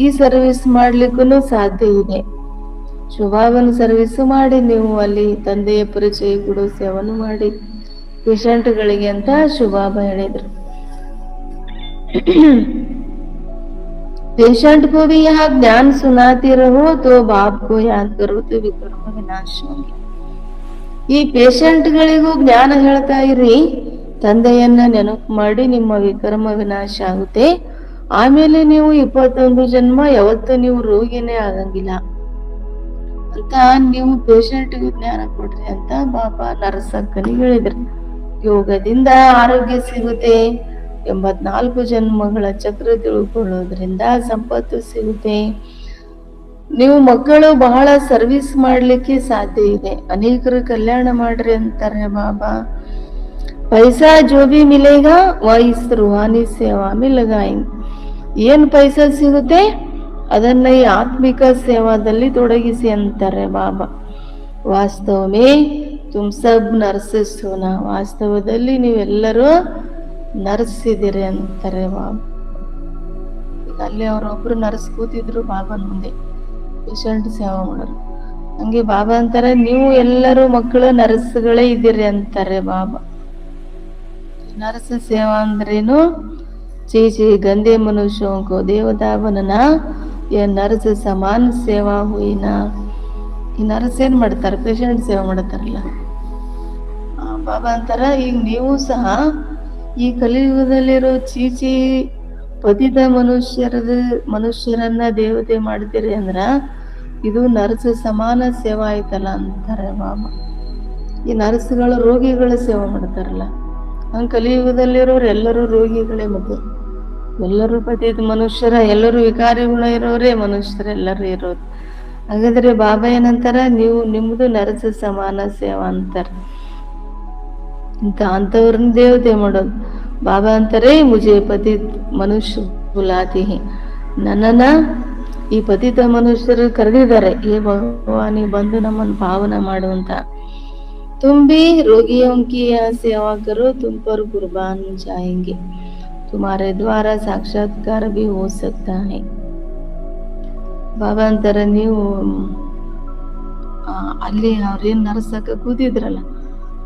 ಈ ಸರ್ವಿಸ್ ಮಾಡ್ಲಿಕ್ಕೂ ಸಾಧ್ಯ ಇದೆ. ಶುಭಾವನ್ ಸರ್ವಿಸ್ ಮಾಡಿ ನೀವು ಅಲ್ಲಿ ತಂದೆಯ ಪರಿಚಯ ಕೊಡೋ ಸೇವನೆ ಮಾಡಿ ಪೇಷಂಟ್ಗಳಿಗೆ ಅಂತ ಶುಭಾಬ ಹೇಳಿದ್ರು. पेशेंट को भी यहाँ ज्ञान सुनाते रहो तो बाप को याद करो तो विकर्म विनाश होंगे. ಈ ಪೇಷಂಟ್ಗಳಿಗೂ ಜ್ಞಾನ ಹೇಳ್ತಾ ಇರಿ, ತಂದೆಯನ್ನ ನೆನಪು ಮಾಡಿ ನಿಮ್ಮ ವಿಕರ್ಮ ವಿನಾಶ ಆಗುತ್ತೆ. ಆಮೇಲೆ ನೀವು 21 ಜನ್ಮ ಯಾವತ್ತು ನೀವು ರೋಗಿನೇ ಆಗಂಗಿಲ್ಲ ಅಂತ ನೀವು ಪೇಷಂಟ್ಗೆ ಜ್ಞಾನ ಕೊಡ್ರಿ ಅಂತ ಬಾಬಾ ನರಸಕ್ಕನಿಗೆ ಹೇಳಿದ್ರು. ಯೋಗದಿಂದ ಆರೋಗ್ಯ ಸಿಗುತ್ತೆ, 84 ಜನ್ಮಗಳ ಚಕ್ರ ತಿಳ್ಕೊಳ್ಳೋದ್ರಿಂದ ಸಂಪತ್ತು ಸಿಗುತ್ತೆ. ನೀವು ಮಕ್ಕಳು ಬಹಳ ಸರ್ವಿಸ್ ಮಾಡ್ಲಿಕ್ಕೆ ಸಾಧ್ಯ ಇದೆ, ಅನೇಕರು ಕಲ್ಯಾಣ ಮಾಡ್ರಿ ಅಂತಾರೆ ಬಾಬಾ. ಪೈಸಾ ಜೋ ಬಿ ಮಿಲೇಗಾ ವ ಇಸ್ ರೂಹಾನಿ ಸೇವಾ ಮೇ ಲಗಾಯೇಂಗೆ. ಏನ್ ಪೈಸಾ ಸಿಗುತ್ತೆ ಅದನ್ನ ಈ ಆತ್ಮಿಕ ಸೇವಾದಲ್ಲಿ ತೊಡಗಿಸಿ ಅಂತಾರೆ ಬಾಬಾ. ವಾಸ್ತವಮೇ ತುಮ್ ಸಬ್ ನರ್ಸಸ್ ಹೋನಾ, ವಾಸ್ತವದಲ್ಲಿ ನೀವೆಲ್ಲರೂ ನರ್ಸ್ ಇದ್ದೀರಿ ಅಂತಾರೆ ಬಾಬಾ. ಈಗ ಅಲ್ಲಿ ಅವರೊಬ್ರು ನರ್ಸ್ ಕೂತಿದ್ರು ಬಾಬಾನ ಮುಂದೆ, ಪೇಷಂಟ್ ಸೇವಾ ಮಾಡೋರು. ಹಂಗೆ ಬಾಬಾ ಅಂತಾರೆ, ನೀವು ಎಲ್ಲರೂ ಮಕ್ಕಳು ನರ್ಸ್ಗಳೇ ಇದ್ದೀರಿ ಅಂತಾರೆ ಬಾಬಾ. ನರ್ಸ್ ಸೇವಾ ಅಂದ್ರೇನು? ಚೀಚಿ ಗಂದೆ ಮನುಷ್ಯಂಕೋ ದೇವತಾ ಬನನಾ, ನರ್ಸ್ ಸಮಾನ ಸೇವಾ ಹುಯಿನಾ. ಈ ನರ್ಸ್ ಏನ್ ಮಾಡ್ತಾರೆ? ಪೇಷಂಟ್ ಸೇವಾ ಮಾಡ್ತಾರಲ್ಲ. ಬಾಬಾ ಅಂತಾರ, ಈಗ ನೀವು ಸಹ ಈ ಕಲಿಯುಗದಲ್ಲಿರೋ ಚೀಚಿ ಪತಿತ ಮನುಷ್ಯರನ್ನ ದೇವತೆ ಮಾಡ್ತೀರಿ ಅಂದ್ರ ಇದು ನರ್ಸ್ ಸಮಾನ ಸೇವಾ ಆಯ್ತಲ್ಲ ಅಂತಾರೆ ಬಾಬಾ. ಈ ನರ್ಸ್ಗಳು ರೋಗಿಗಳ ಸೇವಾ ಮಾಡ್ತಾರಲ್ಲ, ಹಂಗ ಕಲಿಯುಗದಲ್ಲಿರೋರು ಎಲ್ಲರೂ ರೋಗಿಗಳೇ. ಮತ್ತೆ ಎಲ್ಲರೂ ಪತಿತ ಮನುಷ್ಯರ, ಎಲ್ಲರೂ ವಿಕಾರಿ ಗುಣ ಇರೋರೇ ಮನುಷ್ಯರೆಲ್ಲರೂ ಇರೋರು. ಹಾಗಾದ್ರೆ ಬಾಬಾ ಏನಂತಾರ, ನೀವು ನಿಮ್ದು ನರ್ಸ್ ಸಮಾನ ಸೇವಾ ಅಂತಾರ. ಅಂತವ್ರನ್ನ ದೇವತೆ ಮಾಡೋದು. ಬಾಬಾ ಅಂತಾರೆ, ಮುಜೆ ಪತಿತ್ ಮನುಷ್ಯ ಬುಲಾತಿ ಹಿ, ನನ್ನನ್ನ ಈ ಪತಿತ ಮನುಷ್ಯರು ಕರೆದಿದ್ದಾರೆ, ಈ ಭಗವಾನಿ ಬಂದು ನಮ್ಮನ್ನು ಪಾವನ ಮಾಡುವಂತ. ತುಂಬಿ ರೋಗಿಯೋಂ ಕಿ ಸೇವಾ ಕರೋ, ತುಮ್ ಪರ್ ಕುರ್ಬಾನ್ ಜಾಯೆಂಗೆ, ತುಮಾರೆ ದ್ವಾರ ಸಾಕ್ಷಾತ್ಕಾರ ಭಿ ಹೋ ಸಕ್ತಾ ಹೈ. ಬಾಬಾ ಅಂತಾರೆ, ನೀವು ಅಲ್ಲಿ ಅವ್ರೇನ್ ನರ್ಸಕ್ಕ ಕೂತಿದ್ರಲ್ಲ,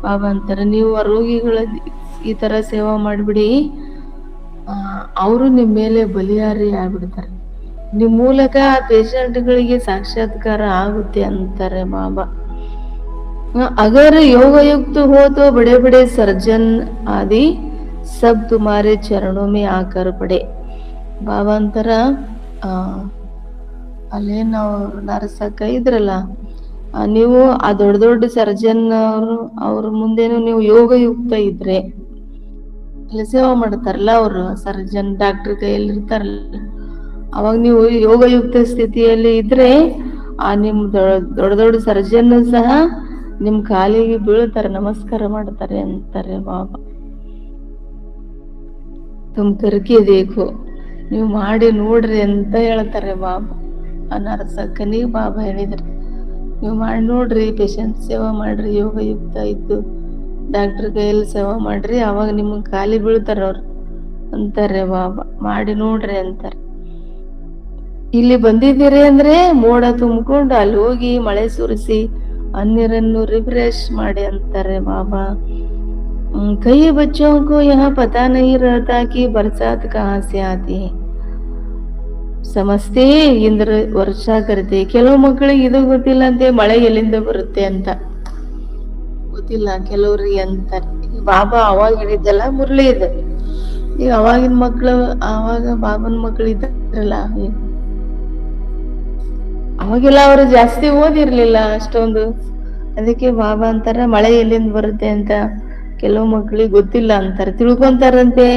ಬಾಬಾ ಅಂತಾರೆ, ನೀವು ಆ ರೋಗಿಗಳ ಈ ತರ ಸೇವಾ ಮಾಡ್ಬಿಡಿ, ಅವರು ನಿಮ್ ಮೇಲೆ ಬಲಿಯಾರಿ ಆಗ್ಬಿಡ್ತಾರೆ. ನಿಮ್ ಮೂಲಕ ಪೇಷಂಟ್ಗಳಿಗೆ ಸಾಕ್ಷಾತ್ಕಾರ ಆಗುತ್ತೆ ಅಂತಾರೆ ಬಾಬಾ. अगर योग युक्त हो तो बड़े बड़े सर्जन आदि सब तुम्हारे चरणों में आकर पड़े. ಬಾಬಾ ಅಂತಾರ, ಅಲ್ಲೇನು ನರ್ಸಕ್ಕ ಇದ್ರಲ್ಲ, ನೀವು ಆ ದೊಡ್ಡ ದೊಡ್ಡ ಸರ್ಜನ್ ಅವ್ರ ಮುಂದೆನು ನೀವು ಯೋಗಯುಕ್ತ ಇದ್ರೆ, ಅಲ್ಲಿ ಸೇವಾ ಮಾಡ್ತಾರಲ್ಲ ಅವರು ಸರ್ಜನ್ ಡಾಕ್ಟರ್ ಕೈಯಲ್ಲಿ ಇರ್ತಾರಲ್ಲ, ಅವಾಗ ನೀವು ಯೋಗಯುಕ್ತ ಸ್ಥಿತಿಯಲ್ಲಿ ಇದ್ರೆ ನಿಮ್ ದೊಡ್ಡ ದೊಡ್ಡ ಸರ್ಜನ್ ಸಹ ನಿಮ್ ಕಾಲಿಗೆ ಬೀಳ್ತಾರೆ, ನಮಸ್ಕಾರ ಮಾಡ್ತಾರೆ ಅಂತಾರೆ ಬಾಬಾ. ತುಮ್ ಕರ್ಕೆ ದೇಖೋ, ನೀವು ಮಾಡಿ ನೋಡ್ರಿ ಅಂತ ಹೇಳ್ತಾರೆ ಬಾಬಾ. ಅನರ್ಸಕ್ಕನಿ ಬಾಬಾ ಹೇಳಿದ್ರಿ, ನೀವು ಮಾಡಿ ನೋಡ್ರಿ, ಪೇಷಂಟ್ ಸೇವಾ ಮಾಡ್ರಿ, ಯೋಗಯುಕ್ತ ಇದ್ದು ಡಾಕ್ಟರ್ ಕೈಯಲ್ಲಿ ಸೇವಾ ಮಾಡ್ರಿ, ಅವಾಗ ನಿಮ್ಗೆ ಖಾಲಿ ಬೀಳ್ತಾರ ಅವ್ರು ಅಂತಾರೆ ಬಾಬಾ. ಮಾಡಿ ನೋಡ್ರಿ ಅಂತಾರೆ. ಇಲ್ಲಿ ಬಂದಿದ್ದೀರಿ ಅಂದ್ರೆ ಮೋಡ ತುಂಬಿಕೊಂಡು ಅಲ್ಲಿ ಹೋಗಿ ಮಳೆ ಸುರಿಸಿ ಅನ್ನೀರನ್ನು ರಿಫ್ರೆಶ್ ಮಾಡಿ ಅಂತಾರೆ ಬಾಬಾ. ಕೈ ಬಚ್ಚೋं को यहाँ पता नहीं रहता कि बरसात कहाँ से आती है, ಸಮಸ್ತೆ ಇಂದ್ರ ವರ್ಷ ಕರಿತೆ. ಕೆಲವು ಮಕ್ಕಳಿಗೆ ಇದು ಗೊತ್ತಿಲ್ಲ ಅಂತೆ, ಮಳೆ ಎಲ್ಲಿಂದ ಬರುತ್ತೆ ಅಂತ ಗೊತ್ತಿಲ್ಲ ಕೆಲವ್ರಿಗೆ ಅಂತಾರೆ. ಬಾಬಾ ಅವಾಗ ಹೇಳಿದ್ದಲ್ಲ ಮುರಳಿ ಇದೆ, ಈಗ ಅವಾಗಿನ ಮಕ್ಳು, ಅವಾಗ ಬಾಬನ ಮಕ್ಳು ಇದ್ದಾರಲ್ಲ, ಅವಾಗೆಲ್ಲ ಅವರು ಜಾಸ್ತಿ ಓದಿರ್ಲಿಲ್ಲ ಅಷ್ಟೊಂದು, ಅದಕ್ಕೆ ಬಾಬಾ ಅಂತಾರ ಮಳೆ ಎಲ್ಲಿಂದ ಬರುತ್ತೆ ಅಂತ ಕೆಲವು ಮಕ್ಳಿಗೆ ಗೊತ್ತಿಲ್ಲ ಅಂತಾರೆ, ತಿಳ್ಕೊಂತಾರಂತೆ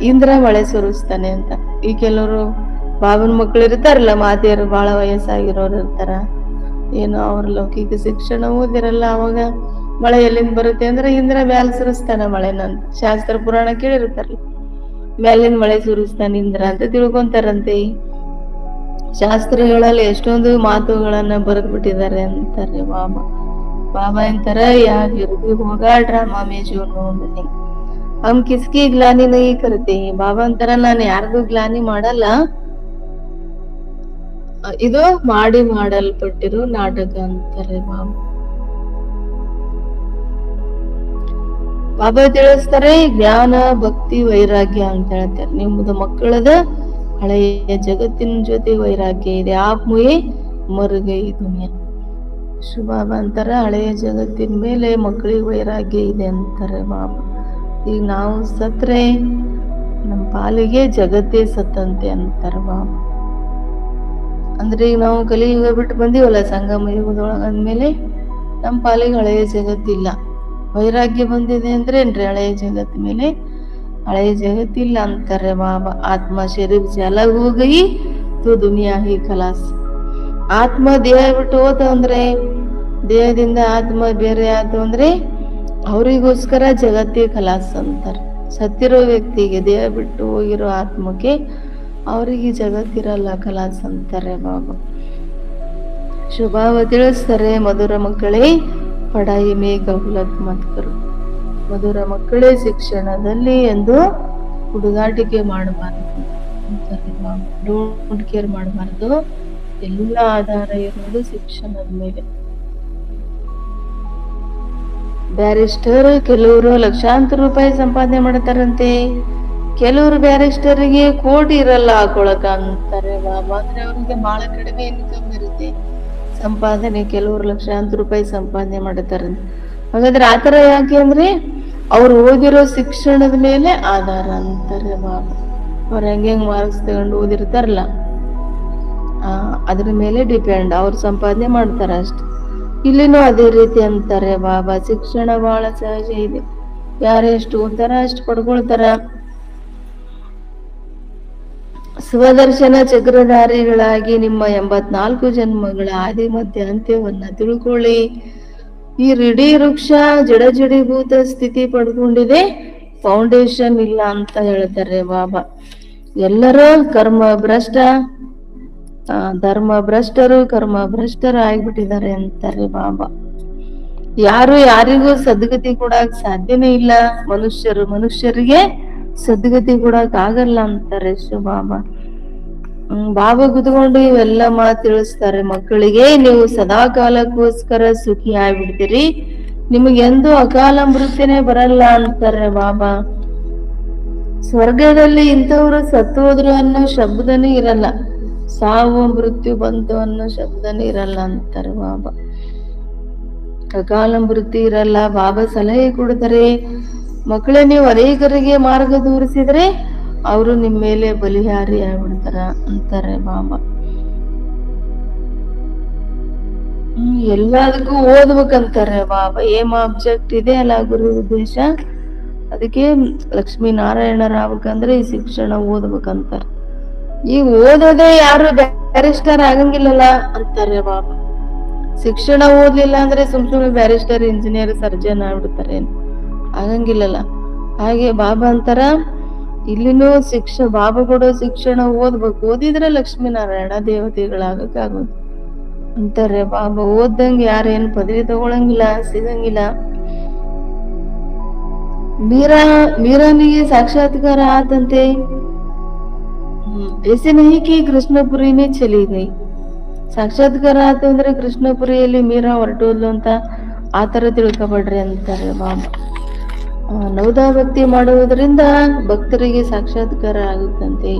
ಇಂದ್ರ ಮಳೆ ಸುರಿಸ್ತಾನೆ ಅಂತ. ಈ ಕೆಲವರು ಬಾಬನ ಮಕ್ಳು ಇರ್ತಾರಲ್ಲ, ಮಾತೆಯರು ಬಹಳ ವಯಸ್ಸಾಗಿರೋರು ಇರ್ತಾರ, ಏನೋ ಅವ್ರ ಲೌಕಿಕ ಶಿಕ್ಷಣ ಓದಿರಲ್ಲ, ಅವಾಗ ಮಳೆ ಎಲ್ಲಿಂದ ಬರುತ್ತೆ ಅಂದ್ರೆ ಇಂದ್ರ ಮ್ಯಾಲ ಸುರಿಸ್ತಾನ ಮಳೆನಂತ ಶಾಸ್ತ್ರ ಪುರಾಣ ಕೇಳಿರ್ತಾರಲ್ಲ, ಮ್ಯಾಲಿಂದ ಮಳೆ ಸುರಿಸ್ತಾನ ಇಂದ್ರ ಅಂತ ತಿಳ್ಕೊಂತಾರಂತೆ. ಶಾಸ್ತ್ರಗಳಲ್ಲಿ ಎಷ್ಟೊಂದು ಮಾತುಗಳನ್ನ ಬರೆದ್ ಬಿಟ್ಟಿದ್ದಾರೆ ಅಂತಾರೆ ಬಾಬಾ. ಬಾಬಾ ಅಂತಾರ, ಯಾರ್ भी होगा ड्रामा में जो नून नहीं, हम किसकी ग्लानी नहीं करते. ಬಾಬಾ ಅಂತಾರ, ನಾನು ಯಾರಿಗೂ ಗ್ಲಾನಿ ಮಾಡಲ್ಲ, ಇದು ಮಾಡಿ ಮಾಡಲ್ಪಟ್ಟಿರೋ ನಾಟಕ ಅಂತಾರೆ ಬಾಬಾ. ಬಾಬಾ ತಿಳಿಸ್ತಾರೆ, ಜ್ಞಾನ ಭಕ್ತಿ ವೈರಾಗ್ಯ ಅಂತ ಹೇಳ್ತಾರೆ. ನಿಮ್ಮದು ಮಕ್ಕಳದ ಹಳೆಯ ಜಗತ್ತಿನ ಜೊತೆ ವೈರಾಗ್ಯ ಇದೆ. ಆಪ್ ಮುಯೆ ಮರುಗೈ ದುನಿಯಾ. ಬಾಬಾ ಅಂತಾರ, ಹಳೆಯ ಜಗತ್ತಿನ ಮೇಲೆ ಮಕ್ಕಳಿಗೆ ವೈರಾಗ್ಯ ಇದೆ ಅಂತಾರೆ ಬಾಬಾ. ಈಗ ನಾವು ಸತ್ರೆ ನಮ್ಮ ಪಾಲಿಗೆ ಜಗತ್ತೇ ಸತ್ತಂತೆ ಅಂತಾರೆ ಬಾಬಾ. ಅಂದ್ರೆ ಈಗ ನಾವು ಕಲಿಯುಗ ಬಿಟ್ಟು ಬಂದೀವಲ್ಲ, ಸಂಗಮ ಯುಗದೊಳಗ ಅಂದ್ಮೇಲೆ ನಮ್ಮ ಪಾಲಿಗೆ ಹಳೆಯ ಜಗತ್ತಿಲ್ಲ. ವೈರಾಗ್ಯ ಬಂದಿದೆ ಅಂದ್ರೆ ಏನ್ರಿ, ಹಳೆಯ ಜಗತ್ ಮೇಲೆ ಹಳೆಯ ಜಗತ್ತಿಲ್ಲ ಅಂತಾರೆ ಬಾಬಾ. ಆತ್ಮ ಶರೀರ ಜಲಗ್ ಹೋಗೈ ತು ದುನಿಯಾ ಹಿ ಖಲಾಸ್. ಆತ್ಮ ದೇಹ ಬಿಟ್ಟು ಹೋತ ಅಂದ್ರೆ, ದೇಹದಿಂದ ಆತ್ಮ ಬೇರೆ ಆತು ಅಂದ್ರೆ ಅವರಿಗೋಸ್ಕರ ಜಗತ್ತೇ ಖಲಾಸ್ ಅಂತಾರೆ. ಸತ್ತಿರೋ ವ್ಯಕ್ತಿಗೆ, ದೇಹ ಬಿಟ್ಟು ಹೋಗಿರೋ ಆತ್ಮಕ್ಕೆ ಅವರಿಗೆ ಜಗತ್ತಿರಲ್ಲ, ಖಲಾಸ್ ಅಂತಾರೆ ಬಾಬಾ. ಶುಭಾವ ತಿಳಿಸ್ತಾರೆ, ಮಧುರ ಮಕ್ಕಳೇ ಪಡಾಯಿ ಮೇ ಗಫಲತ್ ಮತ್ ಕರು. ಮಧುರ ಮಕ್ಕಳೇ ಶಿಕ್ಷಣದಲ್ಲಿ ಎಂದು ಹುಡುಗಾಟಿಕೆ ಮಾಡಬಾರದು ಅಂತಾರೆ ಬಾಬಾ. ಡೋಂಟ್ ಕೇರ್ ಮಾಡಬಾರದು, ಎಲ್ಲ ಆಧಾರ ಇರೋದು ಶಿಕ್ಷಣದ ಮೇಲೆ. ಬ್ಯಾರಿಸ್ಟರ್ ಕೆಲವರು ಲಕ್ಷಾಂತರ ರೂಪಾಯಿ ಸಂಪಾದನೆ ಮಾಡ್ತಾರಂತೆ, ಕೆಲವರು ಬ್ಯಾರಿಸ್ಟರ್ಗೆ ಕೋಟಿ ಇರಲ್ಲ ಹಾಕೊಳಕ ಅಂತಾರೆ ಬಾಬಾ. ಅಂದ್ರೆ ಅವ್ರಿಗೆ ಬಹಳ ಕಡಿಮೆ ಇನ್ಕಮ್ ಇರುತ್ತೆ ಸಂಪಾದನೆ, ಕೆಲವರು ಲಕ್ಷಾಂತರ ರೂಪಾಯಿ ಸಂಪಾದನೆ ಮಾಡ್ತಾರಂತೆ. ಹಾಗಾದ್ರೆ ಆತರ ಯಾಕೆ ಅಂದ್ರೆ ಅವ್ರು ಓದಿರೋ ಶಿಕ್ಷಣದ ಮೇಲೆ ಆಧಾರ ಅಂತಾರೆ ಬಾಬಾ. ಅವ್ರ ಹೆಂಗ್ ಮಾರ್ಕ್ಸ್ ತಗೊಂಡು ಓದಿರ್ತಾರಲ್ಲ, ಅದ್ರ ಮೇಲೆ ಡಿಪೆಂಡ್, ಅವ್ರು ಸಂಪಾದನೆ ಮಾಡ್ತಾರ ಅಷ್ಟೆ. ಇಲ್ಲಿನೂ ಅದೇ ರೀತಿ ಅಂತಾರೆ ಬಾಬಾ. ಶಿಕ್ಷಣ ಬಹಳ ಸಹಜ ಇದೆ, ಯಾರೆಷ್ಟು ಓದ್ತಾರ ಅಷ್ಟು ಪಡ್ಕೊಳ್ತಾರ. ಸ್ವದರ್ಶನ ಚಕ್ರಧಾರಿಗಳಾಗಿ ನಿಮ್ಮ 84 ಜನ್ಮಗಳ ಆದಿ ಮಧ್ಯ ಅಂತ್ಯವನ್ನ ತಿಳ್ಕೊಳ್ಳಿ. ಈ ಇಡೀ ವೃಕ್ಷ ಜಡಜಡೀಭೂತ ಸ್ಥಿತಿ ಪಡ್ಕೊಂಡಿದೆ, ಫೌಂಡೇಶನ್ ಇಲ್ಲ ಅಂತ ಹೇಳ್ತಾರೆ ಬಾಬಾ. ಎಲ್ಲರೂ ಕರ್ಮ ಭ್ರಷ್ಟ, ಧರ್ಮ ಭ್ರಷ್ಟರು, ಕರ್ಮ ಭ್ರಷ್ಟರು ಆಗ್ಬಿಟ್ಟಿದ್ದಾರೆ ಅಂತಾರೆ ಬಾಬಾ. ಯಾರು ಯಾರಿಗೂ ಸದ್ಗತಿ ಕೊಡಕ್ ಸಾಧ್ಯನೇ ಇಲ್ಲ, ಮನುಷ್ಯರಿಗೆ ಸದ್ಗತಿ ಕೊಡಕ್ ಆಗಲ್ಲ ಅಂತಾರೆ ಬಾಬಾ. ಬಾಬಾ ಕುತ್ಕೊಂಡು ಇವೆಲ್ಲ ಮಾತು ತಿಳಿಸ್ತಾರೆ ಮಕ್ಕಳಿಗೆ. ನೀವು ಸದಾ ಕಾಲಕ್ಕೋಸ್ಕರ ಸುಖಿ ಆಗ್ಬಿಡ್ತೀರಿ, ನಿಮಗೆ ಎಂದು ಅಕಾಲ ಮೃತ್ಯುನೇ ಬರಲ್ಲ ಅಂತಾರೆ ಬಾಬಾ. ಸ್ವರ್ಗದಲ್ಲಿ ಇಂಥವ್ರು ಸತ್ತು ಹೋದ್ರು ಅನ್ನೋ ಶಬ್ದನೇ ಇರಲ್ಲ, ಸಾವು ಮೃತ್ಯು ಬಂತು ಅನ್ನೋ ಶಬ್ದನೇ ಇರಲ್ಲ ಅಂತಾರೆ ಬಾಬಾ. ಅಕಾಲ ಮೃತ್ಯು ಇರಲ್ಲ. ಬಾಬಾ ಸಲಹೆ ಕೊಡ್ತಾರೆ, ಮಕ್ಕಳೇ ನೀವು ಅನೇಕರಿಗೆ ಮಾರ್ಗ ತೋರಿಸಿದ್ರೆ ಅವರು ನಿಮ್ಮ ಮೇಲೆ ಬಲಿಹಾರಿ ಆಗ್ಬಿಡ್ತಾರ ಅಂತಾರೆ ಬಾಬಾ. ಎಲ್ಲದಕ್ಕೂ ಓದ್ಬೇಕಂತಾರೆ ಬಾಬಾ. ಏಮ್ ಆಬ್ಜೆಕ್ಟ್ ಇದೆ ಅಲ್ಲ ಗುರು ಉದ್ದೇಶ, ಅದಕ್ಕೆ ಲಕ್ಷ್ಮೀನಾರಾಯಣ ರಾವ್ಕಂದ್ರೆ ಈ ಶಿಕ್ಷಣ ಓದ್ಬೇಕಂತಾರೆ. ಈಗ ಓದೋದೇ ಯಾರು ಬ್ಯಾರಿಸ್ಟರ್ ಆಗಂಗಿಲ್ಲಲ್ಲ ಅಂತಾರೆ ಬಾಬಾ. ಶಿಕ್ಷಣ ಓದ್ಲಿಲ್ಲ ಅಂದ್ರೆ ಸುಮ್ನೆ ಬ್ಯಾರಿಸ್ಟರ್, ಇಂಜಿನಿಯರ್, ಸರ್ಜನ್ ಆಗ್ಬಿಡ್ತಾರೆ, ಆಗಂಗಿಲ್ಲಲ್ಲ. ಹಾಗೆ ಬಾಬಾ ಅಂತಾರ ಇಲ್ಲಿನೂ ಬಾಬಾ ಕೊಡೋ ಶಿಕ್ಷಣ ಓದ್ಬೇಕು. ಓದಿದ್ರೆ ಲಕ್ಷ್ಮೀನಾರಾಯಣ ದೇವತೆಗಳಾಗಕ್ಕಾಗೋದು ಅಂತಾರೆ ಬಾಬಾ. ಓದ್ದಂಗೆ ಯಾರೇನ್ ಪದವಿ ತಗೊಳಂಗಿಲ್ಲ, ಸಿಗಂಗಿಲ್ಲ. ಮೀರಾನಿಗೆ ಸಾಕ್ಷಾತ್ಕಾರ ಆತಂತೆ. ऐसे नहीं कि ಕೃಷ್ಣಪುರಿ में चली गई. ಸಾಕ್ಷಾತ್ಕಾರ ಆತು ಅಂದ್ರೆ ಕೃಷ್ಣಪುರಿಯಲ್ಲಿ ಮೀರಾ ಹೊರಟೋದ್ಲು ಅಂತ ಆತರ ತಿಳ್ಕೊಬೇಡ್ರಿ ಅಂತಾರೆ ಬಾಬಾ. ನೌದಾ ಭಕ್ತಿ ಮಾಡುವುದರಿಂದ ಭಕ್ತರಿಗೆ ಸಾಕ್ಷಾತ್ಕಾರ ಆಗುತ್ತಂತೆ.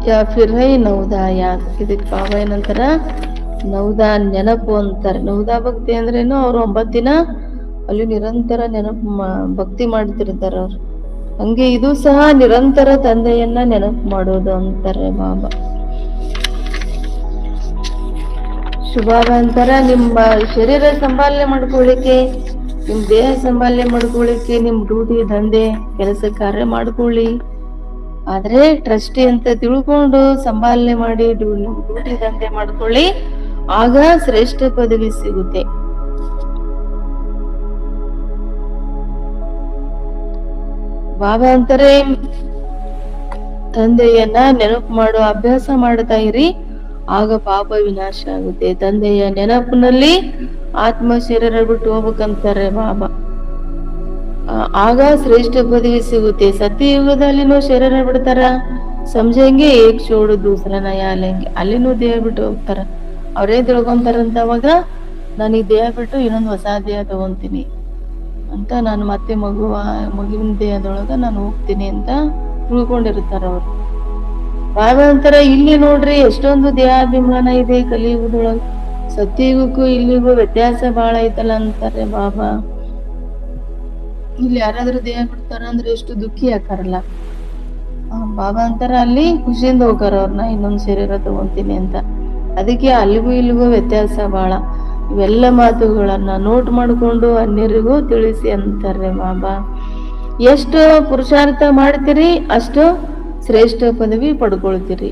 ಯಾ ಫಿರ್ ಹೈ ನೌದಾ ಯಾದ್, ಇದಕ್ ಬಾಬಾ ಏನಂತಾರ ನೌದಾ ನೆನಪು ಅಂತಾರೆ. ನೌದಾ ಭಕ್ತಿ ಅಂದ್ರೇನು, ಅವ್ರು 9 ದಿನ ಅಲ್ಲಿ ನಿರಂತರ ಭಕ್ತಿ ಮಾಡ್ತಿರ್ತಾರ ಅವ್ರು. ಹಂಗೆ ಇದು ಸಹ ನಿರಂತರ ತಂದೆಯನ್ನ ನೆನಪು ಮಾಡೋದು ಅಂತಾರೆ ಬಾಬಾ. ಶುಭಾಬ ಅಂತಾರ ನಿಮ್ಮ ಶರೀರ ಸಂಭಾಲನೆ ಮಾಡ್ಕೊಳ್ಳಿಕ್ಕೆ, ನಿಮ್ ದೇಹ ಸಂಭಾಲನೆ ಮಾಡ್ಕೊಳ್ಳಿಕ್ಕೆ, ನಿಮ್ ಡ್ಯೂಟಿ ದಂಧೆ ಕೆಲಸ ಕಾರ್ಯ ಮಾಡ್ಕೊಳ್ಳಿ. ಆದ್ರೆ ಟ್ರಸ್ಟಿ ಅಂತ ತಿಳ್ಕೊಂಡು ಸಂಭಾಲನೆ ಮಾಡಿ ಡ್ಯೂಟಿ ದಂಧೆ ಮಾಡ್ಕೊಳ್ಳಿ, ಆಗ ಶ್ರೇಷ್ಠ ಪದವಿ ಸಿಗುತ್ತೆ. ಬಾಬಾ ಅಂತಾರೆ ತಂದೆಯನ್ನ ನೆನಪು ಮಾಡೋ ಅಭ್ಯಾಸ ಮಾಡ್ತಾ ಇರಿ, ಆಗ ಪಾಪ ವಿನಾಶ ಆಗುತ್ತೆ. ತಂದೆಯ ನೆನಪಿನಲ್ಲಿ ಆತ್ಮ ಶರೀರ ಬಿಟ್ಟು ಹೋಗ್ಬೇಕಂತಾರೆ ಬಾಬಾ. ಆಗ ಶ್ರೇಷ್ಠ ಪದವಿ ಸಿಗುತ್ತೆ. ಸತ್ಯಯುಗದಲ್ಲಿನೂ ಶರೀರ ಬಿಡ್ತಾರ, ಸಮझेंगे एक छोड़ दूसरा नया लेंगे. ಅಲ್ಲಿನೂ ದೇಹ ಬಿಟ್ಟು ಹೋಗ್ತಾರ. ಅವ್ರೇನ್ ತಿಳ್ಕೊಂತಾರಂತ ಅವಾಗ, ನನಗ್ ದೇಹ ಬಿಟ್ಟು ಇನ್ನೊಂದು ಹೊಸ ದೇಹ ತಗೊಂತೀನಿ ಅಂತ, ನಾನು ಮತ್ತೆ ಮಗುವಿನ ದೇಹದೊಳಗ ನಾನು ಹೋಗ್ತೀನಿ ಅಂತ ತಿಳ್ಕೊಂಡಿರ್ತಾರ ಅವ್ರು. ಬಾಬಾ ಅಂತಾರ ಇಲ್ಲಿ ನೋಡ್ರಿ ಎಷ್ಟೊಂದು ದೇಹಾಭಿಮಾನ ಇದೆ ಕಲಿಯುಗದೊಳಗ, ಸತ್ಯಯುಗಕ್ಕೂ ಇಲ್ಲಿಗೂ ವ್ಯತ್ಯಾಸ ಬಹಳ ಐತಲ್ಲ ಅಂತಾರೆ ಬಾಬಾ. ಇಲ್ಲಿ ಯಾರಾದ್ರೂ ದೇಹ ಬಿಡ್ತಾರ ಅಂದ್ರೆ ಎಷ್ಟು ದುಃಖಿ ಆಕಾರಲ್ಲ. ಬಾಬಾ ಅಂತಾರ ಅಲ್ಲಿ ಖುಷಿಯಿಂದ ಹೋಗಾರ ಅವ್ರನ್ನ ಇನ್ನೊಂದ್ ಶರೀರ ತಗೊಂತೀನಿ ಅಂತ. ಅದಕ್ಕೆ ಅಲ್ಲಿಗೂ ಇಲ್ಲಿಗೂ ವ್ಯತ್ಯಾಸ ಬಹಳ. ಇವೆಲ್ಲ ಮಾತುಗಳನ್ನ ನೋಟ್ ಮಾಡಿಕೊಂಡು ಅನ್ಯರಿಗೂ ತಿಳಿಸಿ ಅಂತಾರೆ ಬಾಬಾ. ಎಷ್ಟು ಪುರುಷಾರ್ಥ ಮಾಡ್ತೀರಿ ಅಷ್ಟು ಶ್ರೇಷ್ಠ ಪದವಿ ಪಡ್ಕೊಳ್ತೀರಿ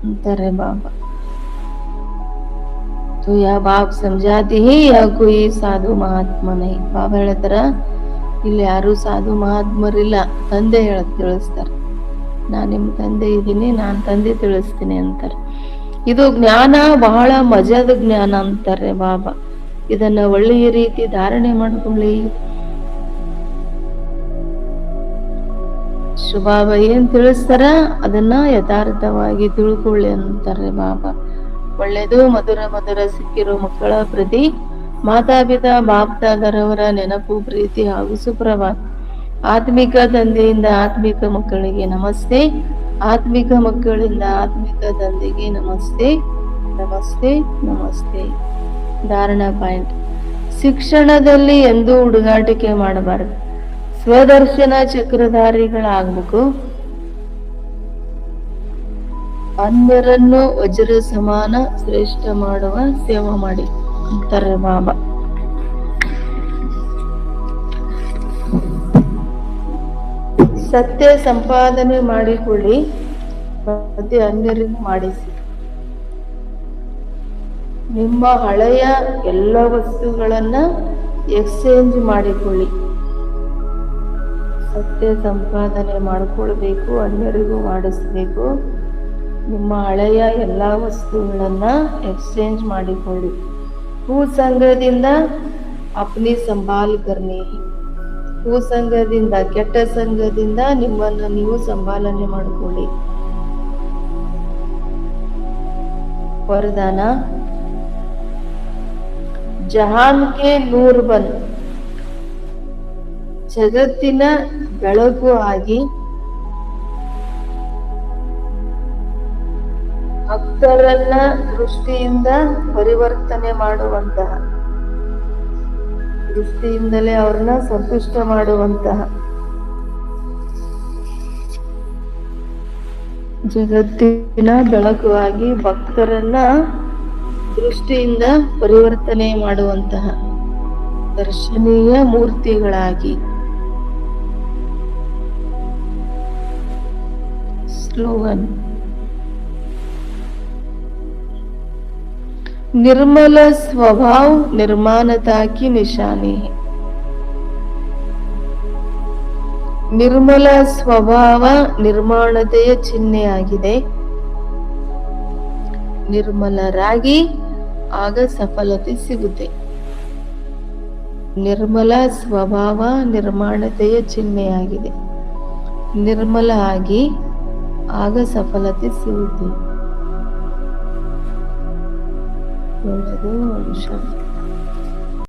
ಅಂತಾರೆ ಬಾಬಾ. तो यह बाप समझाती ही यह कोई ಸಾಧು ಮಹಾತ್ಮ ನೈ. ಬಾಬಾ ಹೇಳ್ತಾರ ಇಲ್ಲಿ ಯಾರು ಸಾಧು ಮಹಾತ್ಮರಿಲ್ಲ, ತಂದೆ ತಿಳಿಸ್ತಾರ. ನಾನ್ ನಿಮ್ ತಂದೆ ಇದ್ದೀನಿ, ನಾನ್ ತಂದೆ ತಿಳಿಸ್ತೀನಿ ಅಂತಾರೆ. ಇದು ಜ್ಞಾನ ಬಹಳ ಮಜಾದ ಜ್ಞಾನ ಅಂತಾರೆ ಬಾಬಾ. ಇದನ್ನ ಒಳ್ಳೆಯ ರೀತಿ ಧಾರಣೆ ಮಾಡ್ಕೊಳ್ಳಿ. ಶುಭಾಬ ಏನ್ ತಿಳಿಸ್ತಾರ ಅದನ್ನ ಯಥಾರ್ಥವಾಗಿ ತಿಳ್ಕೊಳ್ಳಿ ಅಂತಾರೆ ಬಾಬಾ. ಒಳ್ಳೆಯದು ಮಧುರ ಮಧುರ ಸಿಕ್ಕಿರೋ ಮಕ್ಕಳ ಪ್ರತಿ ಮಾತಾಪಿತಾ ಬಾಪ್ತಾದರವರ ನೆನಪು, ಪ್ರೀತಿ ಹಾಗೂ ಸುಪ್ರಭಾತ್. ಆತ್ಮಿಕ ತಂದೆಯಿಂದ ಆತ್ಮಿಕ ಮಕ್ಕಳಿಗೆ ನಮಸ್ತೆ, ಆತ್ಮಿಕ ಮಕ್ಕಳಿಂದ ಆತ್ಮಿಕ ತಂದೆಗೆ ನಮಸ್ತೆ, ನಮಸ್ತೆ, ನಮಸ್ತೆ. ಧಾರಣ ಪಾಯಿಂಟ್: ಶಿಕ್ಷಣದಲ್ಲಿ ಎಂದೂ ಹುಡುಗಾಟಿಕೆ ಮಾಡಬಾರದು. ಸ್ವದರ್ಶನ ಚಕ್ರಧಾರಿಗಳಾಗಬೇಕು. ಅನ್ಯರನ್ನು ವಜ್ರ ಸಮಾನ ಶ್ರೇಷ್ಠ ಮಾಡುವ ಸೇವೆ ಮಾಡಿ ಅಂತಾರೆ ಬಾಬಾ. ಸತ್ಯ ಸಂಪಾದನೆ ಮಾಡಿಕೊಳ್ಳಿ ಮತ್ತೆ ಅನ್ಯರಿಗೆ ಮಾಡಿಸಿ. ನಿಮ್ಮ ಹಳೆಯ ಎಲ್ಲ ವಸ್ತುಗಳನ್ನ ಎಕ್ಸ್ಚೇಂಜ್ ಮಾಡಿಕೊಳ್ಳಿ. ಸತ್ಯ ಸಂಪಾದನೆ ಮಾಡಿಕೊಳ್ಬೇಕು, ಅನ್ಯರಿಗೂ ಮಾಡಿಸ್ಬೇಕು. ನಿಮ್ಮ ಹಳೆಯ ಎಲ್ಲಾ ವಸ್ತುಗಳನ್ನ ಎಕ್ಸ್ಚೇಂಜ್ ಮಾಡಿಕೊಳ್ಳಿ. ಕುಸಂಗದಿಂದ ಅಪ್ನಿ ಸಂಭಾಲ್ ಕರ್ನಿ. ಕುಸಂಗದಿಂದ, ಕೆಟ್ಟ ಸಂಘದಿಂದ ನಿಮ್ಮನ್ನು ನೀವು ಸಂಭಾಲನೆ ಮಾಡಿಕೊಳ್ಳಿ. ವರದಾನ: ಜಹಾನ್ ಕೆ ನೂರ್ ಬನ್, ಜಗತ್ತಿನ ಬೆಳಕು ಆಗಿ ಭಕ್ತರನ್ನ ದೃಷ್ಟಿಯಿಂದ ಪರಿವರ್ತನೆ ಮಾಡುವಂತಹ, ದೃಷ್ಟಿಯಿಂದಲೇ ಅವ್ರನ್ನ ಸಂತುಷ್ಟ ಮಾಡುವಂತಹ, ಜಗತ್ತಿನ ಬೆಳಕು ಆಗಿ ಭಕ್ತರನ್ನ ದೃಷ್ಟಿಯಿಂದ ಪರಿವರ್ತನೆ ಮಾಡುವಂತಹ ದರ್ಶನೀಯ ಮೂರ್ತಿಗಳಾಗಿ. ಸ್ಲೋಗನ್: ನಿರ್ಮಲ ಸ್ವಭಾವ ನಿರ್ಮಾಣತಾ ಕಿ ನಿಶಾನಿ ಹೈ. ನಿರ್ಮಲ ಸ್ವಭಾವ ನಿರ್ಮಾಣತೆಯ ಚಿಹ್ನೆಯಾಗಿದೆ. ನಿರ್ಮಲರಾಗಿ ಆಗ ಸಫಲತೆ ಸಿಗುತ್ತೆ. ನಿರ್ಮಲ ಸ್ವಭಾವ ನಿರ್ಮಾಣತೆಯ ಚಿಹ್ನೆಯಾಗಿದೆ. ನಿರ್ಮಲ ಆಗಿ ಆಗ ಸಫಲತೆ ಸಿಗುತ್ತೆ. ಒಳ್ಳೆಯದು. ಶಾಂತಿ.